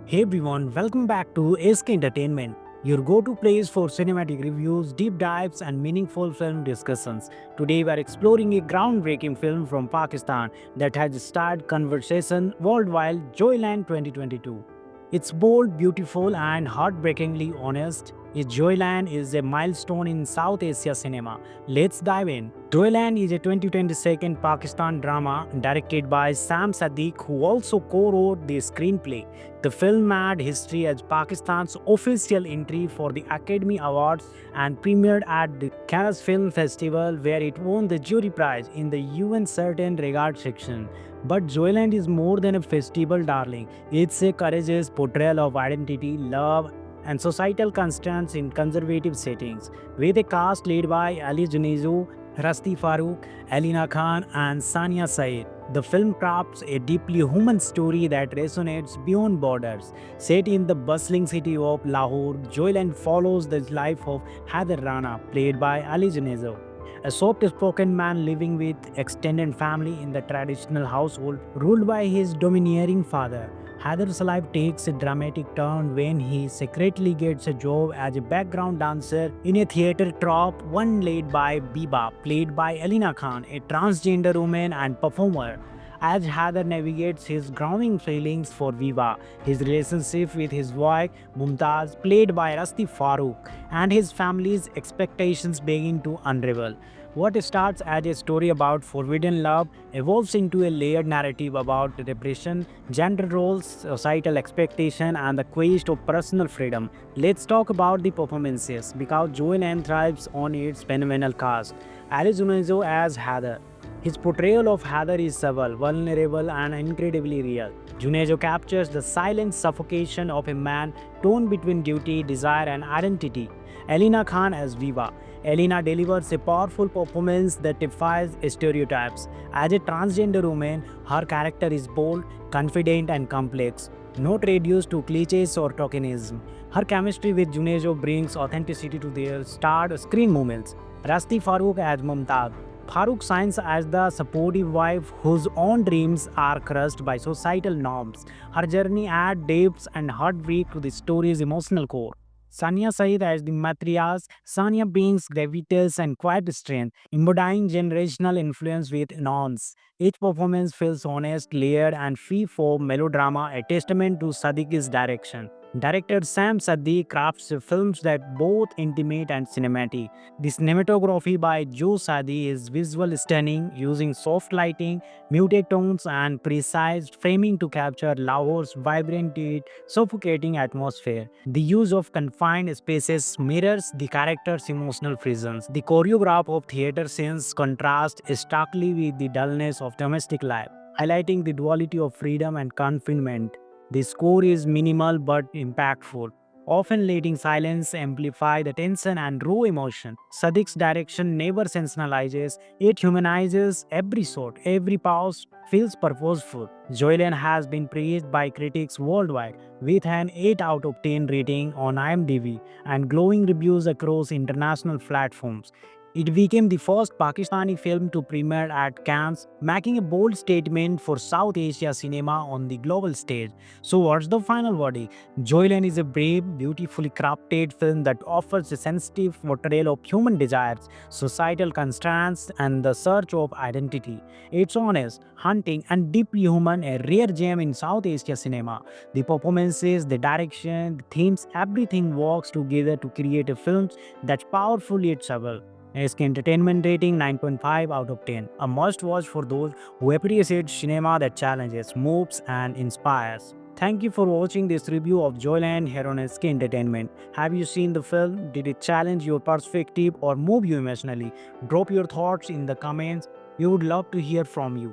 Hey everyone, welcome back to SK Entertainment, your go to place for cinematic reviews, deep dives, and meaningful film discussions. Today we are exploring a groundbreaking film from Pakistan that has started conversation worldwide, Joyland 2022. It's bold, beautiful, and heartbreakingly honest. Joyland is a milestone in South Asia cinema. Let's dive in. Joyland is a 2022 Pakistan drama directed by Sam Sadiq, who also co-wrote the screenplay. The film made history as Pakistan's official entry for the Academy Awards and premiered at the Cannes Film Festival, where it won the jury prize in the UN Certain Regard section. But Joyland is more than a festival darling. It's a courageous portrayal of identity, love, and societal constraints in conservative settings, with a cast led by Ali Junejo, Rasti Farooq, Alina Khan, and Sania Saeed. The film crafts a deeply human story that resonates beyond borders. Set in the bustling city of Lahore, Joyland follows the life of Haider Rana, played by Ali Junejo, a soft-spoken man living with extended family in the traditional household ruled by his domineering father. Haider's life takes a dramatic turn when he secretly gets a job as a background dancer in a theater troupe, one led by Biba, played by Alina Khan, a transgender woman and performer. As Haider navigates his growing feelings for Viva, his relationship with his wife Mumtaz, played by Rasti Farooq, and his family's expectations begin to unravel. What starts as a story about forbidden love evolves into a layered narrative about repression, gender roles, societal expectation, and the quest of personal freedom. Let's talk about the performances because Joanne thrives on its phenomenal cast. Ali Junejo as Haider. His portrayal of Haider is subtle, vulnerable, and incredibly real. Junejo captures the silent suffocation of a man torn between duty, desire, and identity. Elena Khan as Viva, Elena delivers a powerful performance that defies stereotypes. As a transgender woman, her character is bold, confident, and complex, not reduced to cliches or tokenism. Her chemistry with Junejo brings authenticity to their starred screen moments. Rasti Farooq as Mumtaz. Farooq shines as the supportive wife whose own dreams are crushed by societal norms. Her journey adds depth and heartbreak to the story's emotional core. Sania Saeed as the matriarch, Sania brings gravitas and quiet strength, embodying generational influence with nuance. Each performance feels honest, layered, and free from melodrama, a testament to Sadiq's direction. Director Sam Sadiq crafts films that both intimate and cinematic. The cinematography by Joe Sadi is visual stunning, using soft lighting, muted tones, and precise framing to capture Lahore's vibrant yet suffocating atmosphere. The use of confined spaces mirrors the character's emotional presence. The choreograph of theater scenes contrasts starkly with the dullness of domestic life, highlighting the duality of freedom and confinement. The score is minimal but impactful, often letting silence amplify the tension and raw emotion. Sadiq's direction never sensationalizes, it humanizes every shot, every pause feels purposeful. Joyland has been praised by critics worldwide with an 8 out of 10 rating on IMDb and glowing reviews across international platforms. It became the first Pakistani film to premiere at Cannes, making a bold statement for South Asia cinema on the global stage. So, what's the final verdict? Joyland is a brave, beautifully crafted film that offers a sensitive portrayal of human desires, societal constraints, and the search of identity. It's honest, haunting, and deeply human, a rare gem in South Asia cinema. The performances, the direction, the themes, everything works together to create a film that's powerful yet subtle. SK Entertainment rating 9.5 out of 10. A must watch for those who appreciate cinema that challenges, moves, and inspires. Thank you for watching this review of Joyland here on SK Entertainment. Have you seen the film? Did it challenge your perspective or move you emotionally? Drop your thoughts in the comments. We would love to hear from you.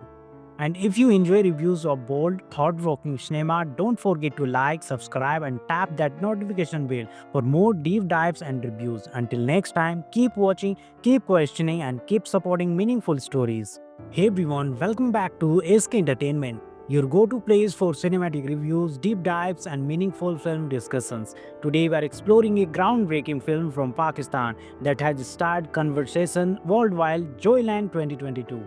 And if you enjoy reviews of bold, thought-provoking cinema, don't forget to like, subscribe, and tap that notification bell for more deep dives and reviews. Until next time, keep watching, keep questioning, and keep supporting meaningful stories. Hey everyone, welcome back to SK Entertainment, your go-to place for cinematic reviews, deep dives, and meaningful film discussions. Today we are exploring a groundbreaking film from Pakistan that has started conversation worldwide, Joyland 2022.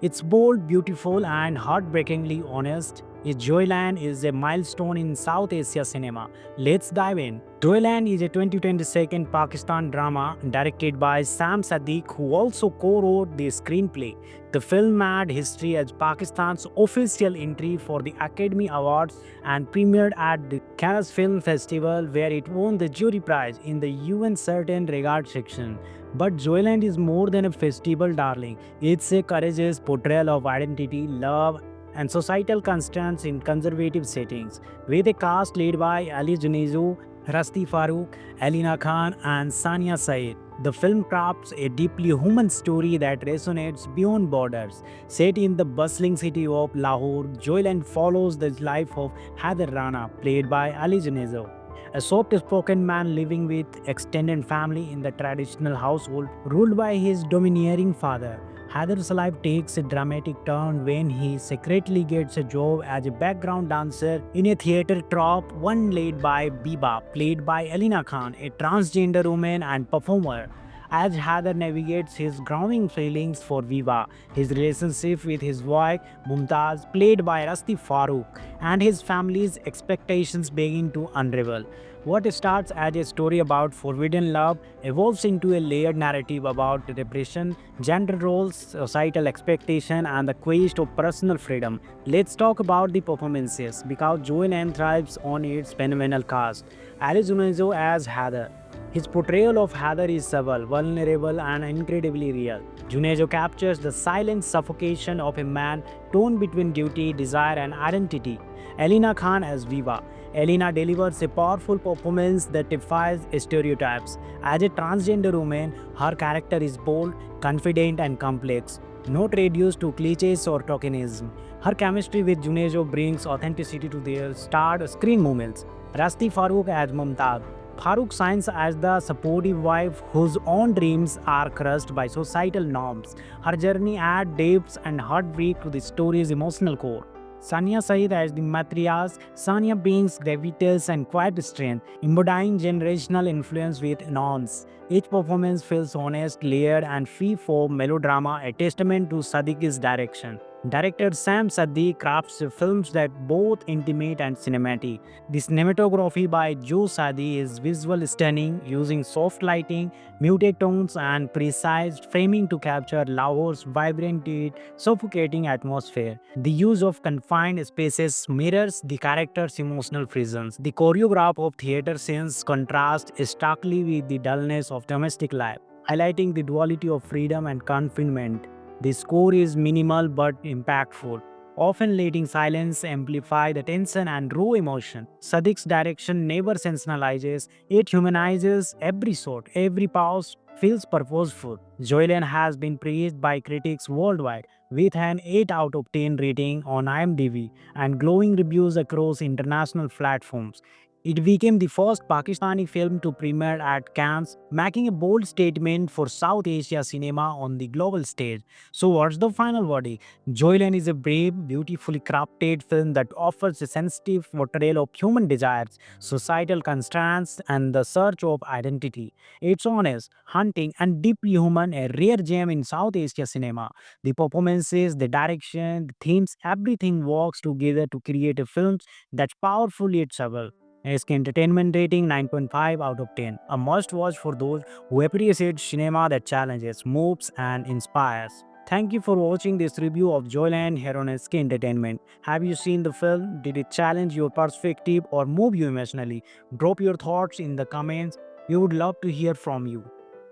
It's bold, beautiful, and heartbreakingly honest. Joyland is a milestone in South Asia cinema. Let's dive in. Joyland is a 2022 Pakistan drama directed by Sam Sadiq, who also co-wrote the screenplay. The film made history as Pakistan's official entry for the Academy Awards and premiered at the Cannes Film Festival, where it won the jury prize in the UN Certain Regard section. But Joyland is more than a festival darling. It's a courageous portrayal of identity, love, and societal constraints in conservative settings. With a cast led by Ali Junejo, Rasti Farooq, Elena Khan, and Sania Saeed, the film crafts a deeply human story that resonates beyond borders. Set in the bustling city of Lahore, Joyland follows the life of Haider Rana, played by Ali Junejo, a soft-spoken man living with extended family in the traditional household ruled by his domineering father. Haider's life takes a dramatic turn when he secretly gets a job as a background dancer in a theater troupe, one led by Biba, played by Elena Khan, a transgender woman and performer. As Haider navigates his growing feelings for Viva, his relationship with his wife Mumtaz, played by Rasti Farooq, and his family's expectations begin to unravel. What starts as a story about forbidden love evolves into a layered narrative about repression, gender roles, societal expectation, and the quest of personal freedom. Let's talk about the performances, because Joyland thrives on its phenomenal cast. Ali Junejo as Haider. His portrayal of Haider is subtle, vulnerable, and incredibly real. Junejo captures the silent suffocation of a man torn between duty, desire, and identity. Elena Khan as Viva. Elena delivers a powerful performance that defies stereotypes. As a transgender woman, her character is bold, confident, and complex, not reduced to cliches or tokenism. Her chemistry with Junejo brings authenticity to their starred screen moments. Rasti Farooq as Mumtaz. Farooq shines as the supportive wife whose own dreams are crushed by societal norms. Her journey adds depth and heartbreak to the story's emotional core. Sania Saeed as the matriarch, Sania brings gravitas and quiet strength, embodying generational influence with nuance. Each performance feels honest, layered, and free from melodrama, a testament to Sadiq's direction. Director Sam Sadi crafts films that both intimate and cinematic. The cinematography by Joe Sadi is visual stunning, using soft lighting, muted tones, and precise framing to capture Lahore's vibrant yet suffocating atmosphere. The use of confined spaces mirrors the character's emotional prisons. The choreograph of theater scenes contrasts starkly with the dullness of domestic life, highlighting the duality of freedom and confinement. The score is minimal but impactful, often letting silence amplify the tension and raw emotion. Sadiq's direction never sensationalizes, it humanizes every shot, every pause feels purposeful. Joylan has been praised by critics worldwide with an 8 out of 10 rating on IMDb and glowing reviews across international platforms. It became the first Pakistani film to premiere at Cannes, making a bold statement for South Asia cinema on the global stage. So, what's the final verdict? Joyland is a brave, beautifully crafted film that offers a sensitive portrayal of human desires, societal constraints, and the search of identity. It's honest, hunting, and deeply human, a rare gem in South Asia cinema. The performances, the direction, the themes, everything works together to create a film that's powerful yet subtle. SK Entertainment rating 9.5 out of 10. A must watch for those who appreciate cinema that challenges, moves, and inspires. Thank you for watching this review of Joyland here on SK Entertainment. Have you seen the film? Did it challenge your perspective or move you emotionally? Drop your thoughts in the comments. We would love to hear from you.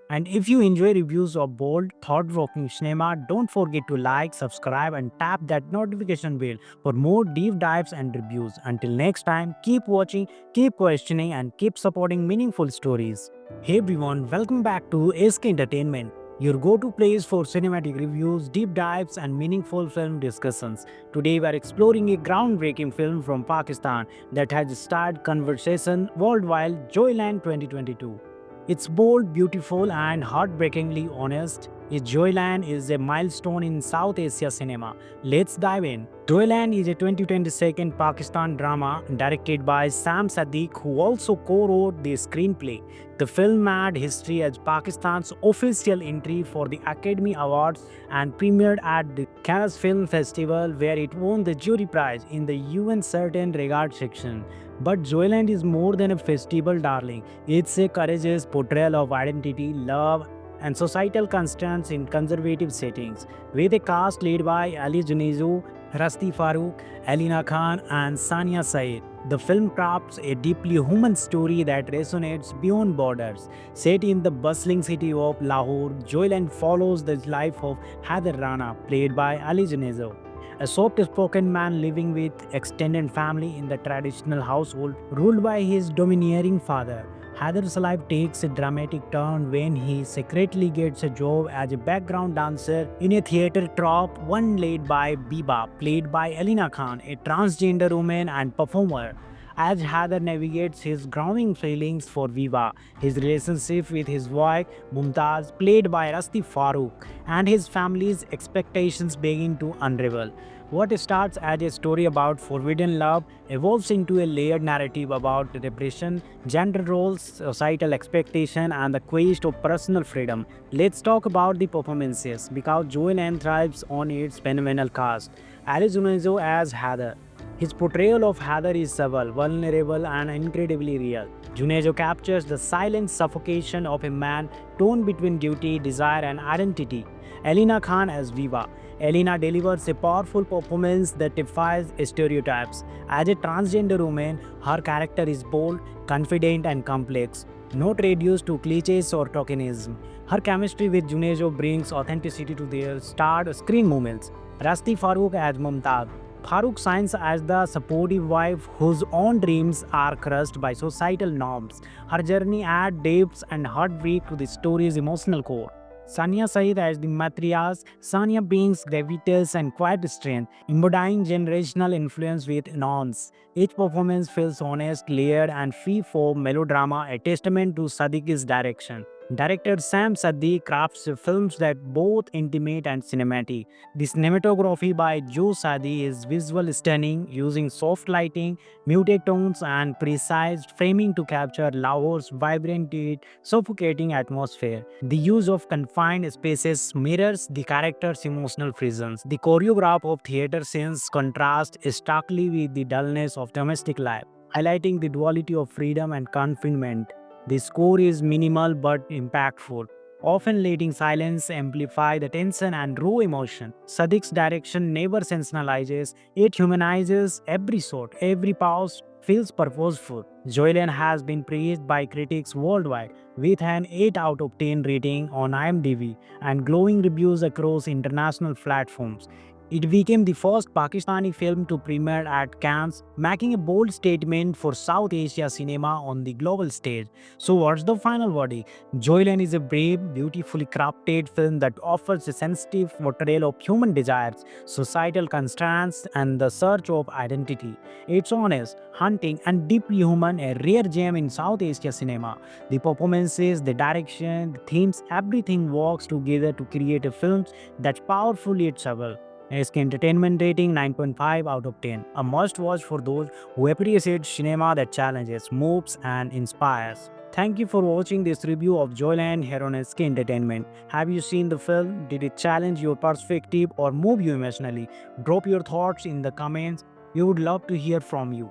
And if you enjoy reviews of bold, thought-provoking cinema, don't forget to like, subscribe, and tap that notification bell for more deep dives and reviews. Until next time, keep watching, keep questioning, and keep supporting meaningful stories. Hey everyone, welcome back to SK Entertainment, your go-to place for cinematic reviews, deep dives, and meaningful film discussions. Today we are exploring a groundbreaking film from Pakistan that has started conversation worldwide, Joyland 2022. It's bold, beautiful, and heartbreakingly honest. Joyland is a milestone in South Asia cinema. Let's dive in. Joyland is a 2022 Pakistan drama directed by Sam Sadiq, who also co-wrote the screenplay. The film made history as Pakistan's official entry for the Academy Awards and premiered at the Cannes Film Festival, where it won the jury prize in the UN Certain Regard section. But Joyland is more than a festival darling. It's a courageous portrayal of identity, love, and societal constraints in conservative settings. With a cast led by Ali Junejo, Rasti Farooq, Alina Khan, and Sania Saeed, the film crafts a deeply human story that resonates beyond borders. Set in the bustling city of Lahore, Joyland follows the life of Haider Rana, played by Ali Junejo, a soft-spoken man living with extended family in the traditional household ruled by his domineering father. Haider's life takes a dramatic turn when he secretly gets a job as a background dancer in a theater troupe, one led by Biba, played by Alina Khan, a transgender woman and performer. As Haider navigates his growing feelings for Viva, his relationship with his wife Mumtaz, played by Rasti Farooq, and his family's expectations begin to unravel. What starts as a story about forbidden love evolves into a layered narrative about repression, gender roles, societal expectation, and the quest of personal freedom. Let's talk about the performances because Joyland thrives on its phenomenal cast. Ali Junejo as Haider. His portrayal of Haider is subtle, vulnerable, and incredibly real. Junejo captures the silent suffocation of a man torn between duty, desire, and identity. Alina Khan as Viva. Alina delivers a powerful performance that defies stereotypes. As a transgender woman, her character is bold, confident, and complex, not reduced to cliches or tokenism. Her chemistry with Junejo brings authenticity to their starred screen moments. Rasti Farooq as Mumtaz. Farooq shines as the supportive wife whose own dreams are crushed by societal norms. Her journey adds depth and heartbreak to the story's emotional core. Sania Saeed as the matriarch, Sania brings gravitas and quiet strength, embodying generational influence with nuance. Each performance feels honest, layered, and free for melodrama, a testament to Sadiq's direction. Director Sam Sadiq crafts films that both intimate and cinematic. The cinematography by Joe Sadi is visual stunning, using soft lighting, muted tones, and precise framing to capture Lahore's vibrant yet suffocating atmosphere. The use of confined spaces mirrors the character's emotional prisons. The choreograph of theater scenes contrasts starkly with the dullness of domestic life, highlighting the duality of freedom and confinement. The score is minimal but impactful, often letting silence amplify the tension and raw emotion. Sadiq's direction never sensationalizes, it humanizes every shot, every pause feels purposeful. Joyland has been praised by critics worldwide with an 8 out of 10 rating on IMDb and glowing reviews across international platforms. It became the first Pakistani film to premiere at Cannes, making a bold statement for South Asia cinema on the global stage. So, what's the final verdict? Joyland is a brave, beautifully crafted film that offers a sensitive portrayal of human desires, societal constraints, and the search of identity. It's honest, haunting, and deeply human, a rare gem in South Asia cinema. The performances, the direction, the themes, everything works together to create a film that's powerful yet subtle. SK Entertainment rating 9.5 out of 10. A must watch for those who appreciate cinema that challenges, moves, and inspires. Thank you for watching this review of Joyland here on SK Entertainment. Have you seen the film? Did it challenge your perspective or move you emotionally? Drop your thoughts in the comments. We would love to hear from you.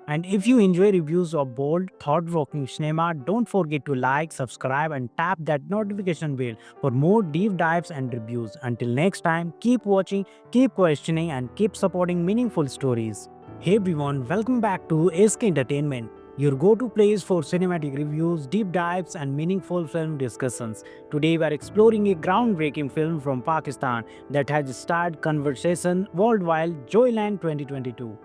And if you enjoy reviews of bold, thought-provoking cinema, don't forget to like, subscribe, and tap that notification bell for more deep dives and reviews. Until next time, keep watching, keep questioning, and keep supporting meaningful stories. Hey everyone, welcome back to SK Entertainment, your go-to place for cinematic reviews, deep dives, and meaningful film discussions. Today we are exploring a groundbreaking film from Pakistan that has started conversation worldwide, Joyland 2022.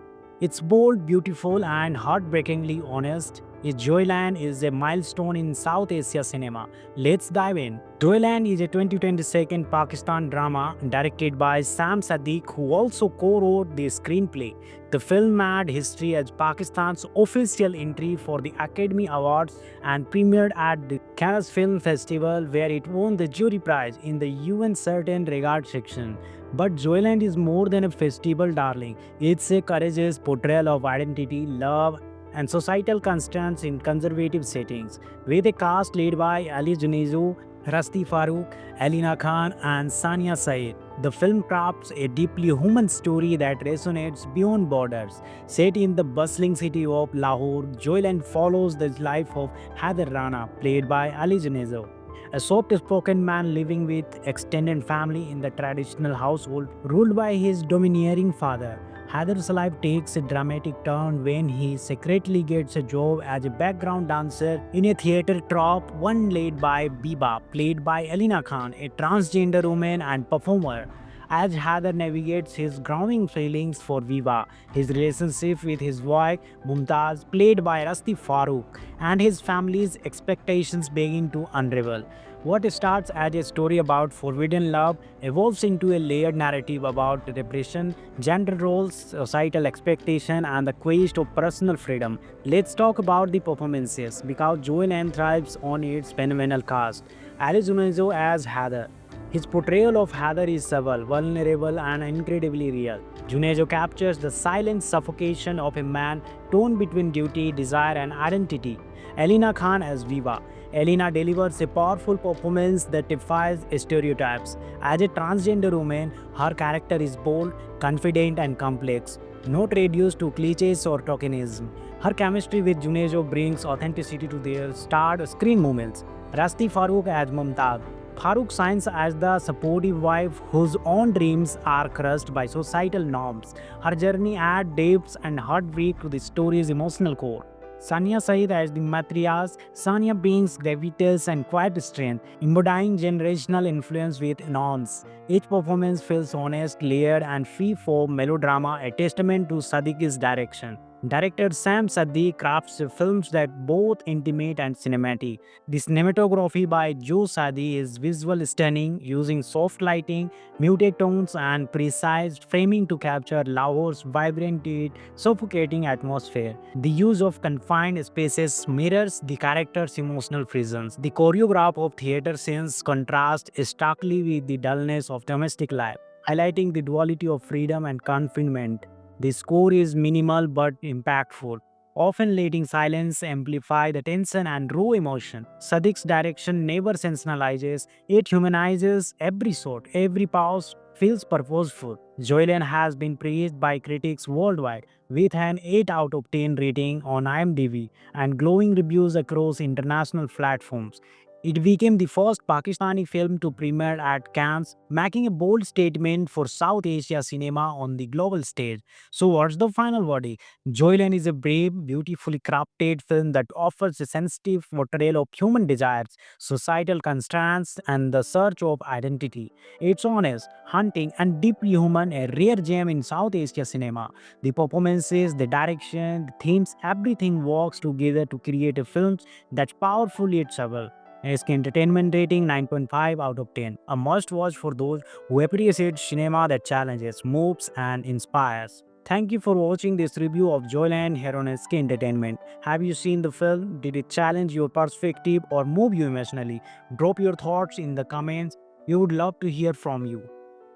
It's bold, beautiful, and heartbreakingly honest. Joyland is a milestone in South Asia cinema. Let's dive in. Joyland is a 2022 Pakistan drama directed by Sam Sadiq, who also co-wrote the screenplay. The film made history as Pakistan's official entry for the Academy Awards and premiered at the Cannes Film Festival, where it won the jury prize in the UN Certain Regard section. But Joyland is more than a festival darling. It's a courageous portrayal of identity, love, and societal constraints in conservative settings. With a cast led by Ali Junejo, Rasti Farooq, Alina Khan, and Sania Saeed, the film crafts a deeply human story that resonates beyond borders. Set in the bustling city of Lahore, Joyland follows the life of Haider Rana, played by Ali Junejo, a soft-spoken man living with extended family in the traditional household ruled by his domineering father. Haider's life takes a dramatic turn when he secretly gets a job as a background dancer in a theater troupe, one led by Biba, played by Alina Khan, a transgender woman and performer. As Haider navigates his growing feelings for Viva, his relationship with his wife Mumtaz, played by Rasti Farooq, and his family's expectations begin to unravel. What starts as a story about forbidden love evolves into a layered narrative about repression, gender roles, societal expectation, and the quest of personal freedom. Let's talk about the performances because Joyland thrives on its phenomenal cast. Ali Junejo as Haider. His portrayal of Haider is subtle, vulnerable, and incredibly real. Junejo captures the silent suffocation of a man torn between duty, desire, and identity. Alina Khan as Viva. Alina delivers a powerful performance that defies stereotypes. As a transgender woman, her character is bold, confident, and complex, not reduced to cliches or tokenism. Her chemistry with Junejo brings authenticity to their starred screen moments. Rasti Farooq as Mumtaz. Farooq shines as the supportive wife whose own dreams are crushed by societal norms. Her journey adds depth and heartbreak to the story's emotional core. Sania Saeed as the matriarch, Sania brings gravitas and quiet strength, embodying generational influence with nuance. Each performance feels honest, layered, and free for melodrama, a testament to Sadiq's direction. Director Sam Saddi crafts films that both intimate and cinematic. The cinematography by Joe Saddi is visual stunning, using soft lighting, muted tones, and precise framing to capture Lahore's vibrant yet suffocating atmosphere. The use of confined spaces mirrors the character's emotional presence. The choreograph of theater scenes contrasts starkly with the dullness of domestic life, highlighting the duality of freedom and confinement. The score is minimal but impactful, often letting silence amplify the tension and raw emotion. Sadiq's direction never sensationalizes, it humanizes every shot, every pause feels purposeful. Joyland has been praised by critics worldwide with an 8 out of 10 rating on IMDb and glowing reviews across international platforms. It became the first Pakistani film to premiere at Cannes, making a bold statement for South Asia cinema on the global stage. So, what's the final verdict? Joyland is a brave, beautifully crafted film that offers a sensitive portrayal of human desires, societal constraints, and the search of identity. It's honest, haunting, and deeply human, a rare gem in South Asia cinema. The performances, the direction, the themes, everything works together to create a film that's powerful yet subtle. SK Entertainment rating 9.5 out of 10. A must watch for those who appreciate cinema that challenges, moves, and inspires. Thank you for watching this review of Joyland here on SK Entertainment. Have you seen the film? Did it challenge your perspective or move you emotionally? Drop your thoughts in the comments. We would love to hear from you.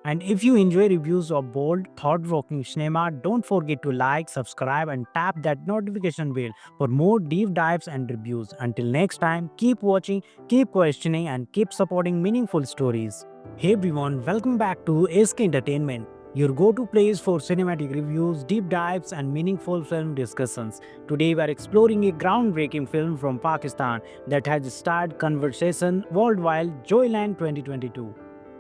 And if you enjoy reviews of bold, thought-provoking cinema, don't forget to like, subscribe, and tap that notification bell for more deep dives and reviews. Until next time, keep watching, keep questioning, and keep supporting meaningful stories. Hey everyone, welcome back to SK Entertainment, your go-to place for cinematic reviews, deep dives, and meaningful film discussions. Today we are exploring a groundbreaking film from Pakistan that has started conversation worldwide, Joyland 2022.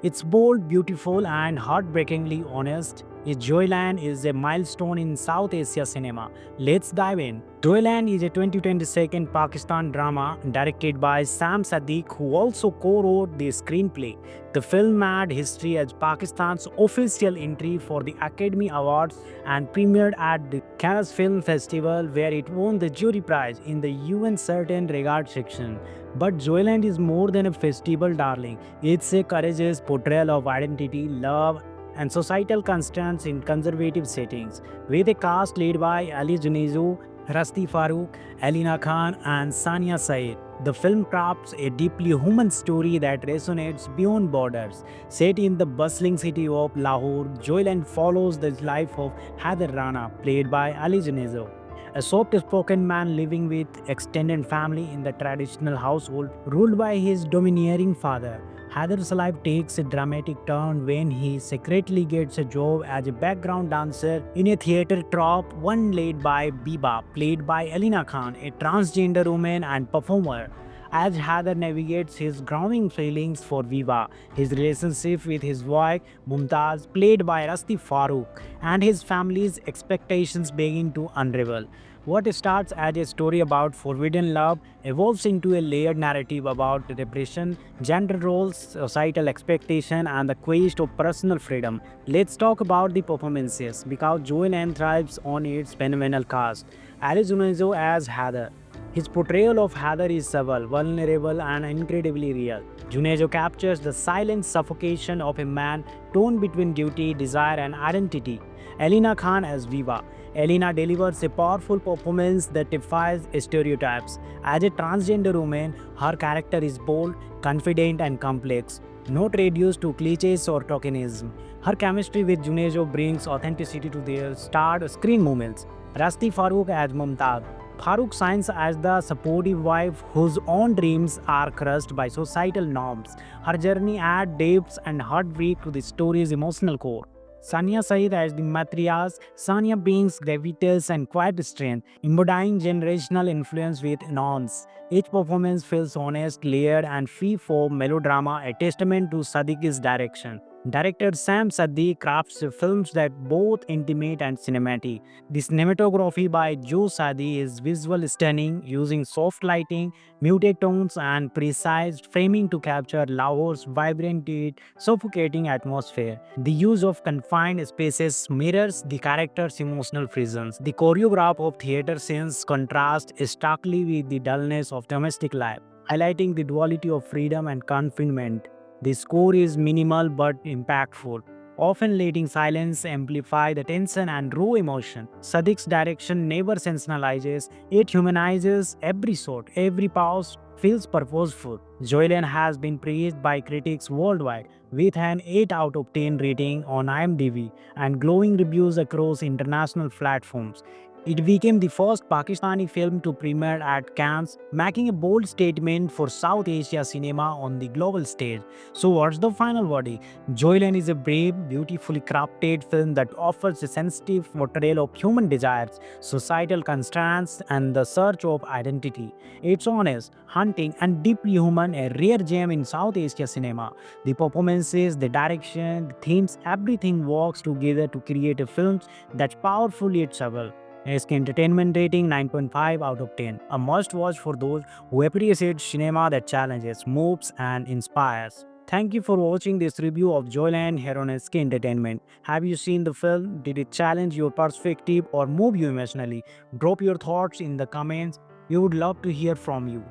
It's bold, beautiful, and heartbreakingly honest. Joyland is a milestone in South Asia cinema. Let's dive in. Joyland is a 2022 Pakistan drama directed by Sam Sadiq, who also co-wrote the screenplay. The film made history as Pakistan's official entry for the Academy Awards and premiered at the Cannes Film Festival, where it won the jury prize in the UN Certain Regard section. But Joyland is more than a festival darling. It's a courageous portrayal of identity, love, and societal constraints in conservative settings. With a cast led by Ali Junejo, Rasti Farooq, Alina Khan, and Sania Said, the film crafts a deeply human story that resonates beyond borders. Set in the bustling city of Lahore, Joyland follows the life of Haider Rana, played by Ali Junejo, a soft-spoken man living with extended family in the traditional household ruled by his domineering father. Haider's life takes a dramatic turn when he secretly gets a job as a background dancer in a theater troupe, one led by Biba, played by Alina Khan, a transgender woman and performer. As Haider navigates his growing feelings for Viva, his relationship with his wife Mumtaz, played by Rasti Farooq, and his family's expectations begin to unravel. What starts as a story about forbidden love evolves into a layered narrative about repression, gender roles, societal expectation, and the quest of personal freedom. Let's talk about the performances because Joanne thrives on its phenomenal cast. Ali Junejo as Heather. His portrayal of Heather is subtle, vulnerable, and incredibly real. Junejo captures the silent suffocation of a man torn between duty, desire, and identity. Elena Khan as Viva. Elena delivers a powerful performance that defies stereotypes. As a transgender woman, her character is bold, confident, and complex, not reduced to cliches or tokenism. Her chemistry with Junejo brings authenticity to their starred screen moments. Rasti Farooq as Mumtaz. Farooq shines as the supportive wife whose own dreams are crushed by societal norms. Her journey adds depth and heartbreak to the story's emotional core. Sania Saeed as the matriarch. Sania brings gravitas and quiet strength, embodying generational influence with nuance. Each performance feels honest, layered, and free from melodrama, a testament to Sadiq's direction. Director Sam Saddi crafts films that both intimate and cinematic. The cinematography by Joe Saddi is visual stunning, using soft lighting, muted tones, and precise framing to capture Lahore's vibrant yet suffocating atmosphere. The use of confined spaces mirrors the character's emotional prisons. The choreograph of theater scenes contrasts starkly with the dullness of domestic life, highlighting the duality of freedom and confinement. The score is minimal but impactful, often letting silence amplify the tension and raw emotion. Sadiq's direction never sensationalizes, it humanizes every shot, every pause feels purposeful. Joyland has been praised by critics worldwide with an 8 out of 10 rating on IMDb and glowing reviews across international platforms. It became the first Pakistani film to premiere at Cannes, making a bold statement for South Asia cinema on the global stage. So, what's the final verdict? Joyland is a brave, beautifully crafted film that offers a sensitive portrayal of human desires, societal constraints, and the search of identity. It's honest, hunting, and deeply human, a rare gem in South Asia cinema. The performances, the direction, the themes, everything works together to create a film that's powerful yet subtle. SK Entertainment rating 9.5 out of 10. A must watch for those who appreciate cinema that challenges, moves, and inspires. Thank you for watching this review of Joyland here on SK Entertainment. Have you seen the film? Did it challenge your perspective or move you emotionally? Drop your thoughts in the comments. We would love to hear from you.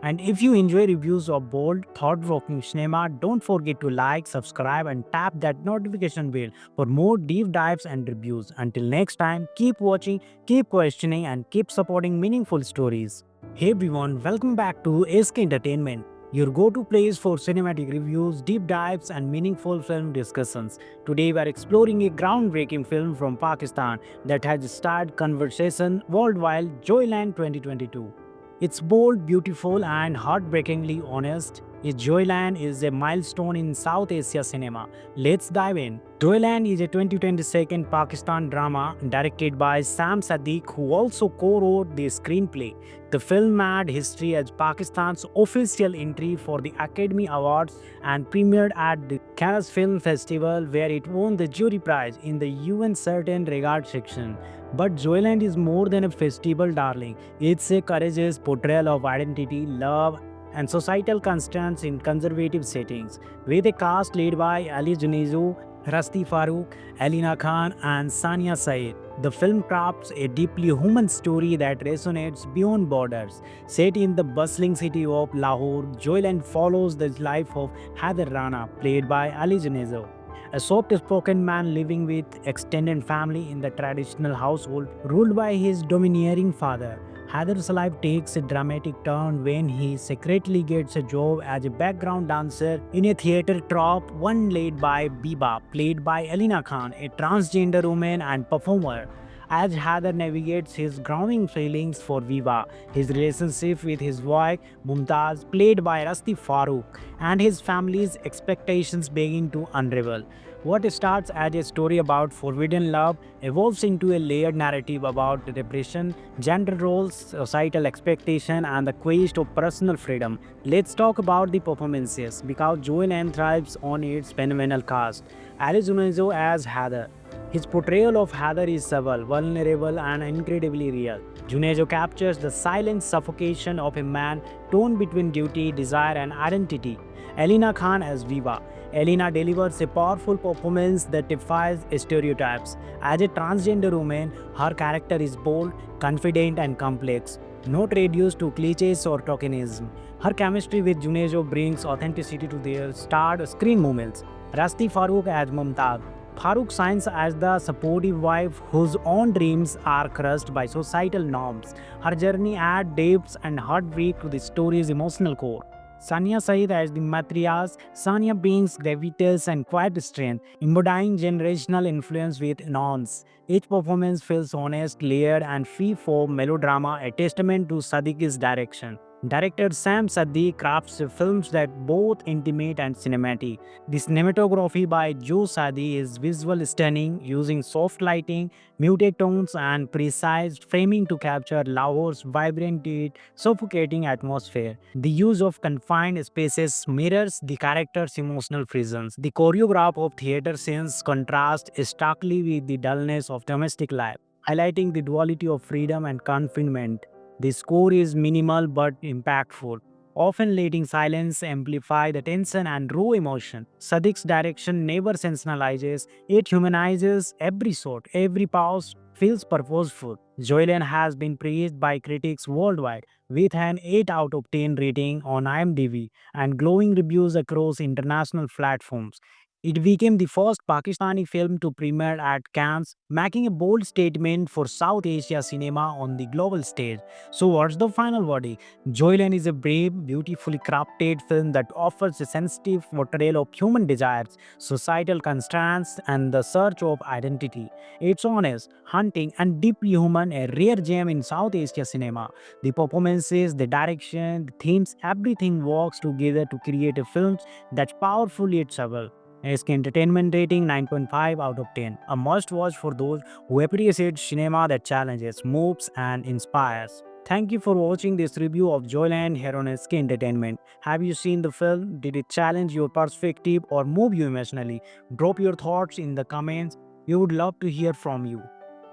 And if you enjoy reviews of bold, thought-provoking cinema, don't forget to like, subscribe, and tap that notification bell for more deep dives and reviews. Until next time, keep watching, keep questioning, and keep supporting meaningful stories. Hey everyone, welcome back to SK Entertainment, your go-to place for cinematic reviews, deep dives, and meaningful film discussions. Today we are exploring a groundbreaking film from Pakistan that has started conversation worldwide, Joyland 2022. It's bold, beautiful, and heartbreakingly honest. Joyland is a milestone in South Asia cinema. Let's dive in. Joyland is a 2022 Pakistan drama directed by Sam Sadiq, who also co-wrote the screenplay. The film made history as Pakistan's official entry for the Academy Awards and premiered at the Cannes Film Festival, where it won the jury prize in the UN Certain Regard section. But Joyland is more than a festival darling. It's a courageous portrayal of identity, love, and societal constraints in conservative settings. With a cast led by Ali Junejo, Rasti Farooq, Alina Khan, and Sania Said, the film crafts a deeply human story that resonates beyond borders. Set in the bustling city of Lahore, Joyland follows the life of Haider Rana, played by Ali Junejo, a soft-spoken man living with extended family in the traditional household ruled by his domineering father. Haider's life takes a dramatic turn when he secretly gets a job as a background dancer in a theater troupe, one led by Biba, played by Alina Khan, a transgender woman and performer. As Haider navigates his growing feelings for Viva, his relationship with his wife Mumtaz, played by Rasti Farooq, and his family's expectations begin to unravel. What starts as a story about forbidden love evolves into a layered narrative about repression, gender roles, societal expectation, and the quest of personal freedom. Let's talk about the performances because Joyland thrives on its phenomenal cast. Ali Junejo as Haider. His portrayal of Haider is subtle, vulnerable, and incredibly real. Junejo captures the silent suffocation of a man torn between duty, desire, and identity. Elena Khan as Viva. Elena delivers a powerful performance that defies stereotypes. As a transgender woman, her character is bold, confident, and complex, not reduced to cliches or tokenism. Her chemistry with Junejo brings authenticity to their starred screen moments. Rasti Farooq as Mumtaz. Farooq shines as the supportive wife whose own dreams are crushed by societal norms. Her journey adds depth and heartbreak to the story's emotional core. Sania Saeed as the matriarch. Sania brings gravitas and quiet strength, embodying generational influence with nuance. Each performance feels honest, layered, and free from melodrama, a testament to Sadiq's direction. Director Sam Saddi crafts films that both intimate and cinematic. The cinematography by Joe Sadi is visual stunning, using soft lighting, muted tones, and precise framing to capture Lahore's vibrant yet suffocating atmosphere. The use of confined spaces mirrors the character's emotional presence. The choreograph of theater scenes contrasts starkly with the dullness of domestic life, highlighting the duality of freedom and confinement. The score is minimal but impactful, often letting silence amplify the tension and raw emotion. Sadiq's direction never sensationalizes, it humanizes every shot, every pause feels purposeful. Joyland has been praised by critics worldwide with an 8 out of 10 rating on IMDb and glowing reviews across international platforms. It became the first Pakistani film to premiere at Cannes, making a bold statement for South Asia cinema on the global stage. So, what's the final verdict? Joyland is a brave, beautifully crafted film that offers a sensitive portrayal of human desires, societal constraints, and the search of identity. It's honest, hunting, and deeply human, a rare gem in South Asia cinema. The performances, the direction, the themes, everything works together to create a film that's powerful yet subtle. SK Entertainment rating 9.5 out of 10. A must watch for those who appreciate cinema that challenges, moves, and inspires. Thank you for watching this review of Joyland here on SK Entertainment. Have you seen the film? Did it challenge your perspective or move you emotionally? Drop your thoughts in the comments. We would love to hear from you.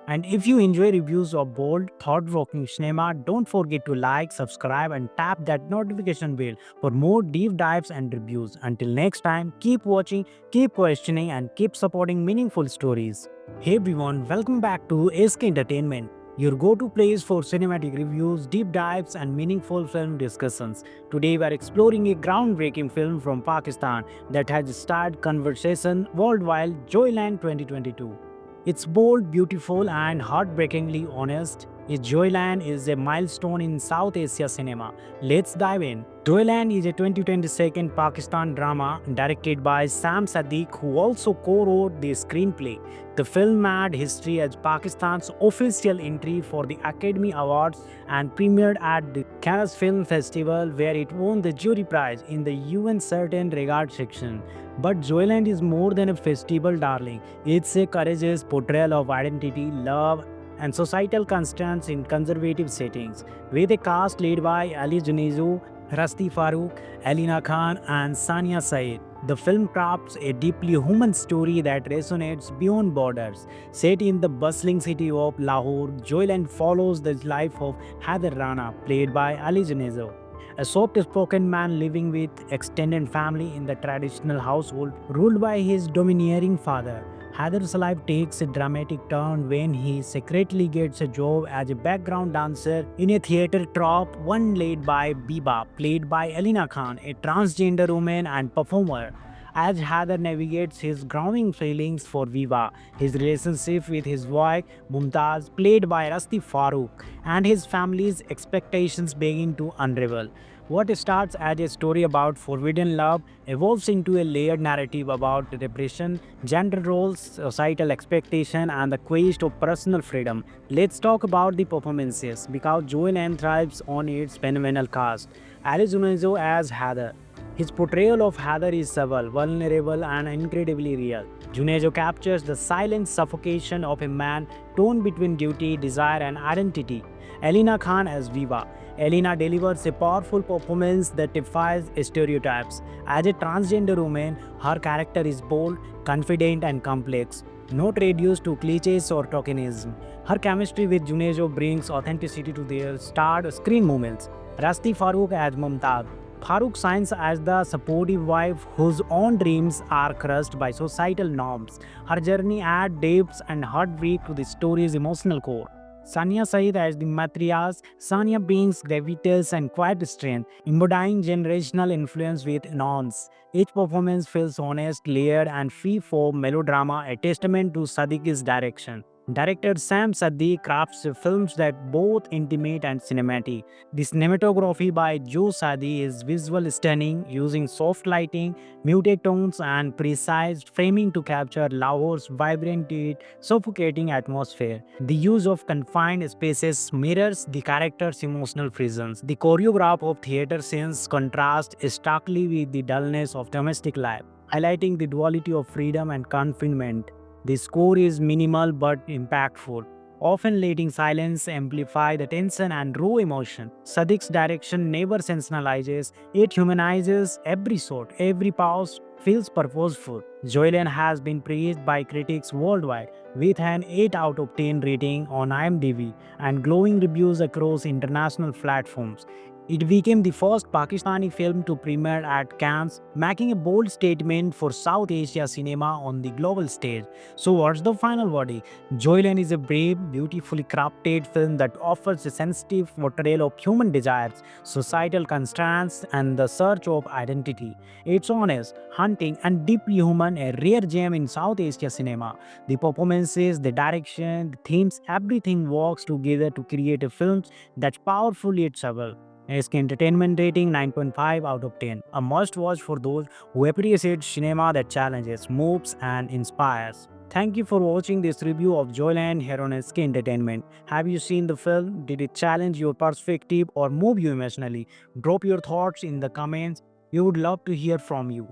And if you enjoy reviews of bold, thought-provoking cinema, don't forget to like, subscribe, and tap that notification bell for more deep dives and reviews. Until next time, keep watching, keep questioning, and keep supporting meaningful stories. Hey everyone, welcome back to SK Entertainment, your go-to place for cinematic reviews, deep dives, and meaningful film discussions. Today we are exploring a groundbreaking film from Pakistan that has started conversation worldwide, Joyland 2022. It's bold, beautiful, and heartbreakingly honest. Joyland is a milestone in South Asia cinema. Let's dive in. Joyland is a 2022 Pakistan drama directed by Sam Sadiq, who also co-wrote the screenplay. The film made history as Pakistan's official entry for the Academy Awards and premiered at the Cannes Film Festival, where it won the jury prize in the UN Certain Regard section. But Joyland is more than a festival darling. It's a courageous portrayal of identity, love, and societal constraints in conservative settings. With a cast led by Ali Junejo, Rasti Farooq, Alina Khan, and Sania Said, the film crafts a deeply human story that resonates beyond borders. Set in the bustling city of Lahore, Joyland follows the life of Haider Rana, played by Ali Junejo, a soft-spoken man living with extended family in the traditional household ruled by his domineering father. Haider's life takes a dramatic turn when he secretly gets a job as a background dancer in a theater troupe, one led by Biba, played by Elina Khan, a transgender woman and performer. As Haider navigates his growing feelings for Viva, his relationship with his wife Mumtaz, played by Rasti Farooq, and his family's expectations begin to unravel. What starts as a story about forbidden love evolves into a layered narrative about repression, gender roles, societal expectation, and the quest of personal freedom. Let's talk about the performances because Joanne thrives on its phenomenal cast. Alice Unezo as Heather. His portrayal of Heather is subtle, vulnerable, and incredibly real. Junejo captures the silent suffocation of a man torn between duty, desire, and identity. Elena Khan as Viva. Elena delivers a powerful performance that defies stereotypes. As a transgender woman, her character is bold, confident, and complex, not reduced to cliches or tokenism. Her chemistry with Junejo brings authenticity to their starred screen moments. Rasti Farooq as Mumtaz. Farooq shines as the supportive wife whose own dreams are crushed by societal norms. Her journey adds depth and heartbreak to the story's emotional core. Sania Saeed as the matriarch. Sania brings gravitas and quiet strength, embodying generational influence with nuance. Each performance feels honest, layered, and free from melodrama, a testament to Sadiq's direction. Director Sam Saddi crafts films that both intimate and cinematic. The cinematography by Joe Saddi is visual stunning, using soft lighting, muted tones, and precise framing to capture Lahore's vibrant yet suffocating atmosphere. The use of confined spaces mirrors the character's emotional prisons. The choreograph of theater scenes contrasts starkly with the dullness of domestic life, highlighting the duality of freedom and confinement. The score is minimal but impactful, often letting silence amplify the tension and raw emotion. Sadiq's direction never sensationalizes, it humanizes every shot, every pause feels purposeful. Joyland has been praised by critics worldwide with an 8 out of 10 rating on IMDb and glowing reviews across international platforms. It became the first Pakistani film to premiere at Cannes, making a bold statement for South Asia cinema on the global stage. So, what's the final verdict? Joyland is a brave, beautifully crafted film that offers a sensitive portrayal of human desires, societal constraints, and the search of identity. It's honest, hunting, and deeply human, a rare gem in South Asia cinema. The performances, the direction, the themes, everything works together to create a film that's powerful yet subtle. SK Entertainment rating 9.5 out of 10. A must watch for those who appreciate cinema that challenges, moves, and inspires. Thank you for watching this review of Joyland here on SK Entertainment. Have you seen the film? Did it challenge your perspective or move you emotionally? Drop your thoughts in the comments. We would love to hear from you.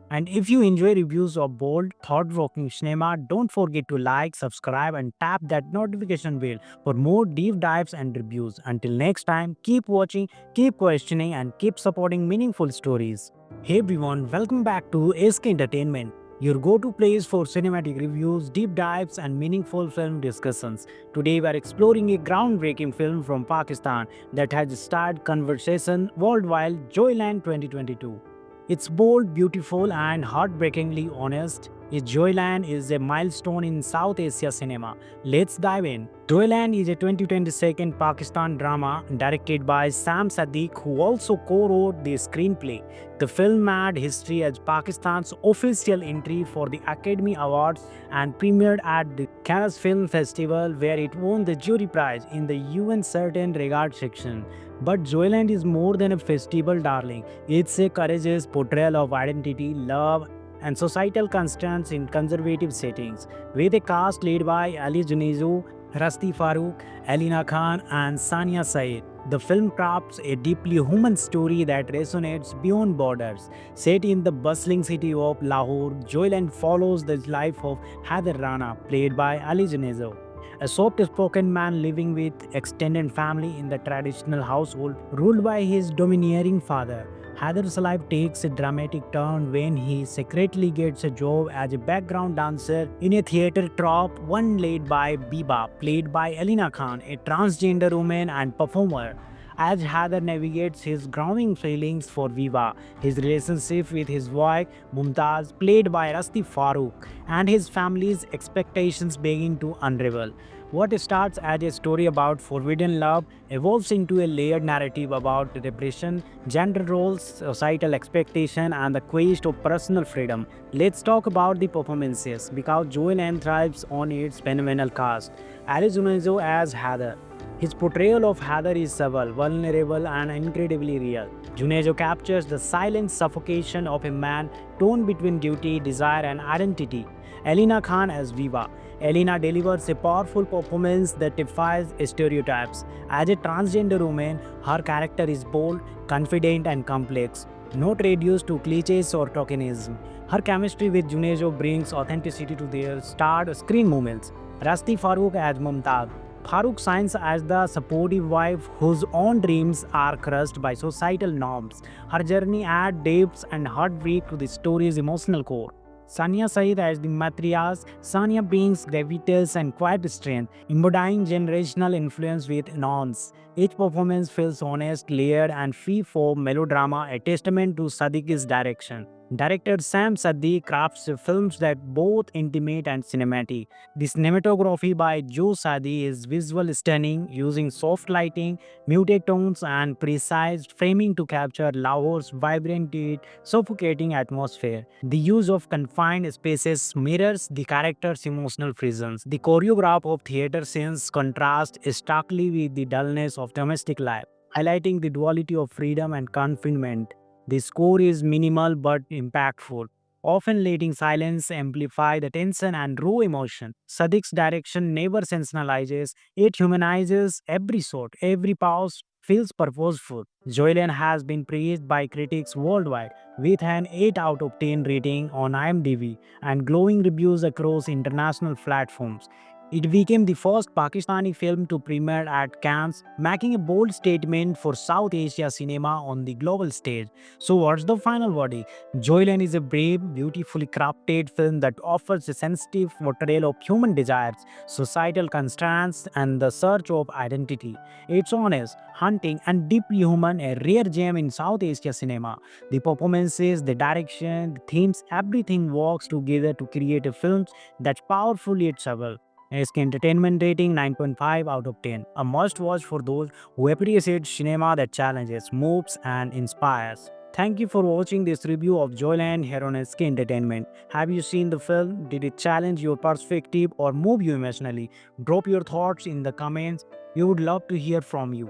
And if you enjoy reviews of bold, thought-provoking cinema, don't forget to like, subscribe, and tap that notification bell for more deep dives and reviews. Until next time, keep watching, keep questioning, and keep supporting meaningful stories. Hey everyone, welcome back to SK Entertainment, your go-to place for cinematic reviews, deep dives, and meaningful film discussions. Today we are exploring a groundbreaking film from Pakistan that has started conversation worldwide, Joyland 2022. It's bold, beautiful, and heartbreakingly honest. Joyland is a milestone in South Asia cinema. Let's dive in. Joyland is a 2022 Pakistan drama directed by Sam Sadiq, who also co-wrote the screenplay. The film made history as Pakistan's official entry for the Academy Awards and premiered at the Cannes Film Festival, where it won the jury prize in the UN Certain Regard section. But Joyland is more than a festival darling. It's a courageous portrayal of identity, love, and societal constraints in conservative settings. With a cast led by Ali Junejo, Rasti Farooq, Alina Khan, and Sania Said, the film crafts a deeply human story that resonates beyond borders. Set in the bustling city of Lahore, Joyland follows the life of Haider Rana, played by Ali Junejo, a soft-spoken man living with extended family in the traditional household ruled by his domineering father. Haider's life takes a dramatic turn when he secretly gets a job as a background dancer in a theater troupe, one led by Biba, played by Alina Khan, a transgender woman and performer. As Haider navigates his growing feelings for Viva, his relationship with his wife Mumtaz, played by Rasti Farooq, and his family's expectations begin to unravel. What starts as a story about forbidden love evolves into a layered narrative about repression, gender roles, societal expectation, and the quest of personal freedom. Let's talk about the performances because Joel thrives on its phenomenal cast. Ali Junejo as Haider. His portrayal of Haider is subtle, vulnerable, and incredibly real. Junejo captures the silent suffocation of a man torn between duty, desire, and identity. Alina Khan as Viva. Elena delivers a powerful performance that defies stereotypes. As a transgender woman, her character is bold, confident, and complex, not reduced to cliches or tokenism. Her chemistry with Junejo brings authenticity to their starred screen moments. Rasti Farooq as Mumtaz. Farooq shines as the supportive wife whose own dreams are crushed by societal norms. Her journey adds depth and heartbreak to the story's emotional core. Sania Said as the matriarch, Sania brings gravitas and quiet strength, embodying generational influence with nuance. Each performance feels honest, layered, and free from melodrama, a testament to Sadiq's direction. Director Sam Saddi crafts films that both intimate and cinematic. The cinematography by Joe Saddi is visual stunning, using soft lighting, muted tones, and precise framing to capture Lahore's vibrant yet suffocating atmosphere. The use of confined spaces mirrors the character's emotional presence. The choreograph of theater scenes contrasts starkly with the dullness of domestic life, highlighting the duality of freedom and confinement. The score is minimal but impactful, often letting silence amplify the tension and raw emotion. Sadiq's direction never sensationalizes, it humanizes every shot, every pause feels purposeful. Joyland has been praised by critics worldwide with an 8 out of 10 rating on IMDb and glowing reviews across international platforms. It became the first Pakistani film to premiere at Cannes, making a bold statement for South Asia cinema on the global stage. So, what's the final verdict? Joyland is a brave, beautifully crafted film that offers a sensitive portrayal of human desires, societal constraints, and the search of identity. It's honest, hunting, and deeply human, a rare gem in South Asia cinema. The performances, the direction, the themes, everything works together to create a film that's powerful yet subtle. SK Entertainment rating 9.5 out of 10. A must watch for those who appreciate cinema that challenges, moves, and inspires. Thank you for watching this review of Joyland here on SK Entertainment. Have you seen the film? Did it challenge your perspective or move you emotionally? Drop your thoughts in the comments. We would love to hear from you.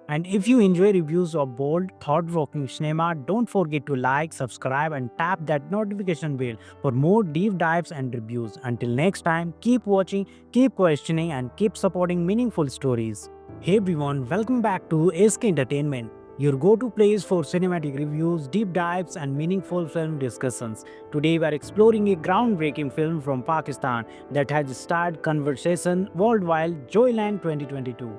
And if you enjoy reviews of bold, thought-provoking cinema, don't forget to like, subscribe, and tap that notification bell for more deep dives and reviews. Until next time, keep watching, keep questioning, and keep supporting meaningful stories. Hey everyone, welcome back to SK Entertainment, your go-to place for cinematic reviews, deep dives, and meaningful film discussions. Today we are exploring a groundbreaking film from Pakistan that has started conversation worldwide, Joyland 2022.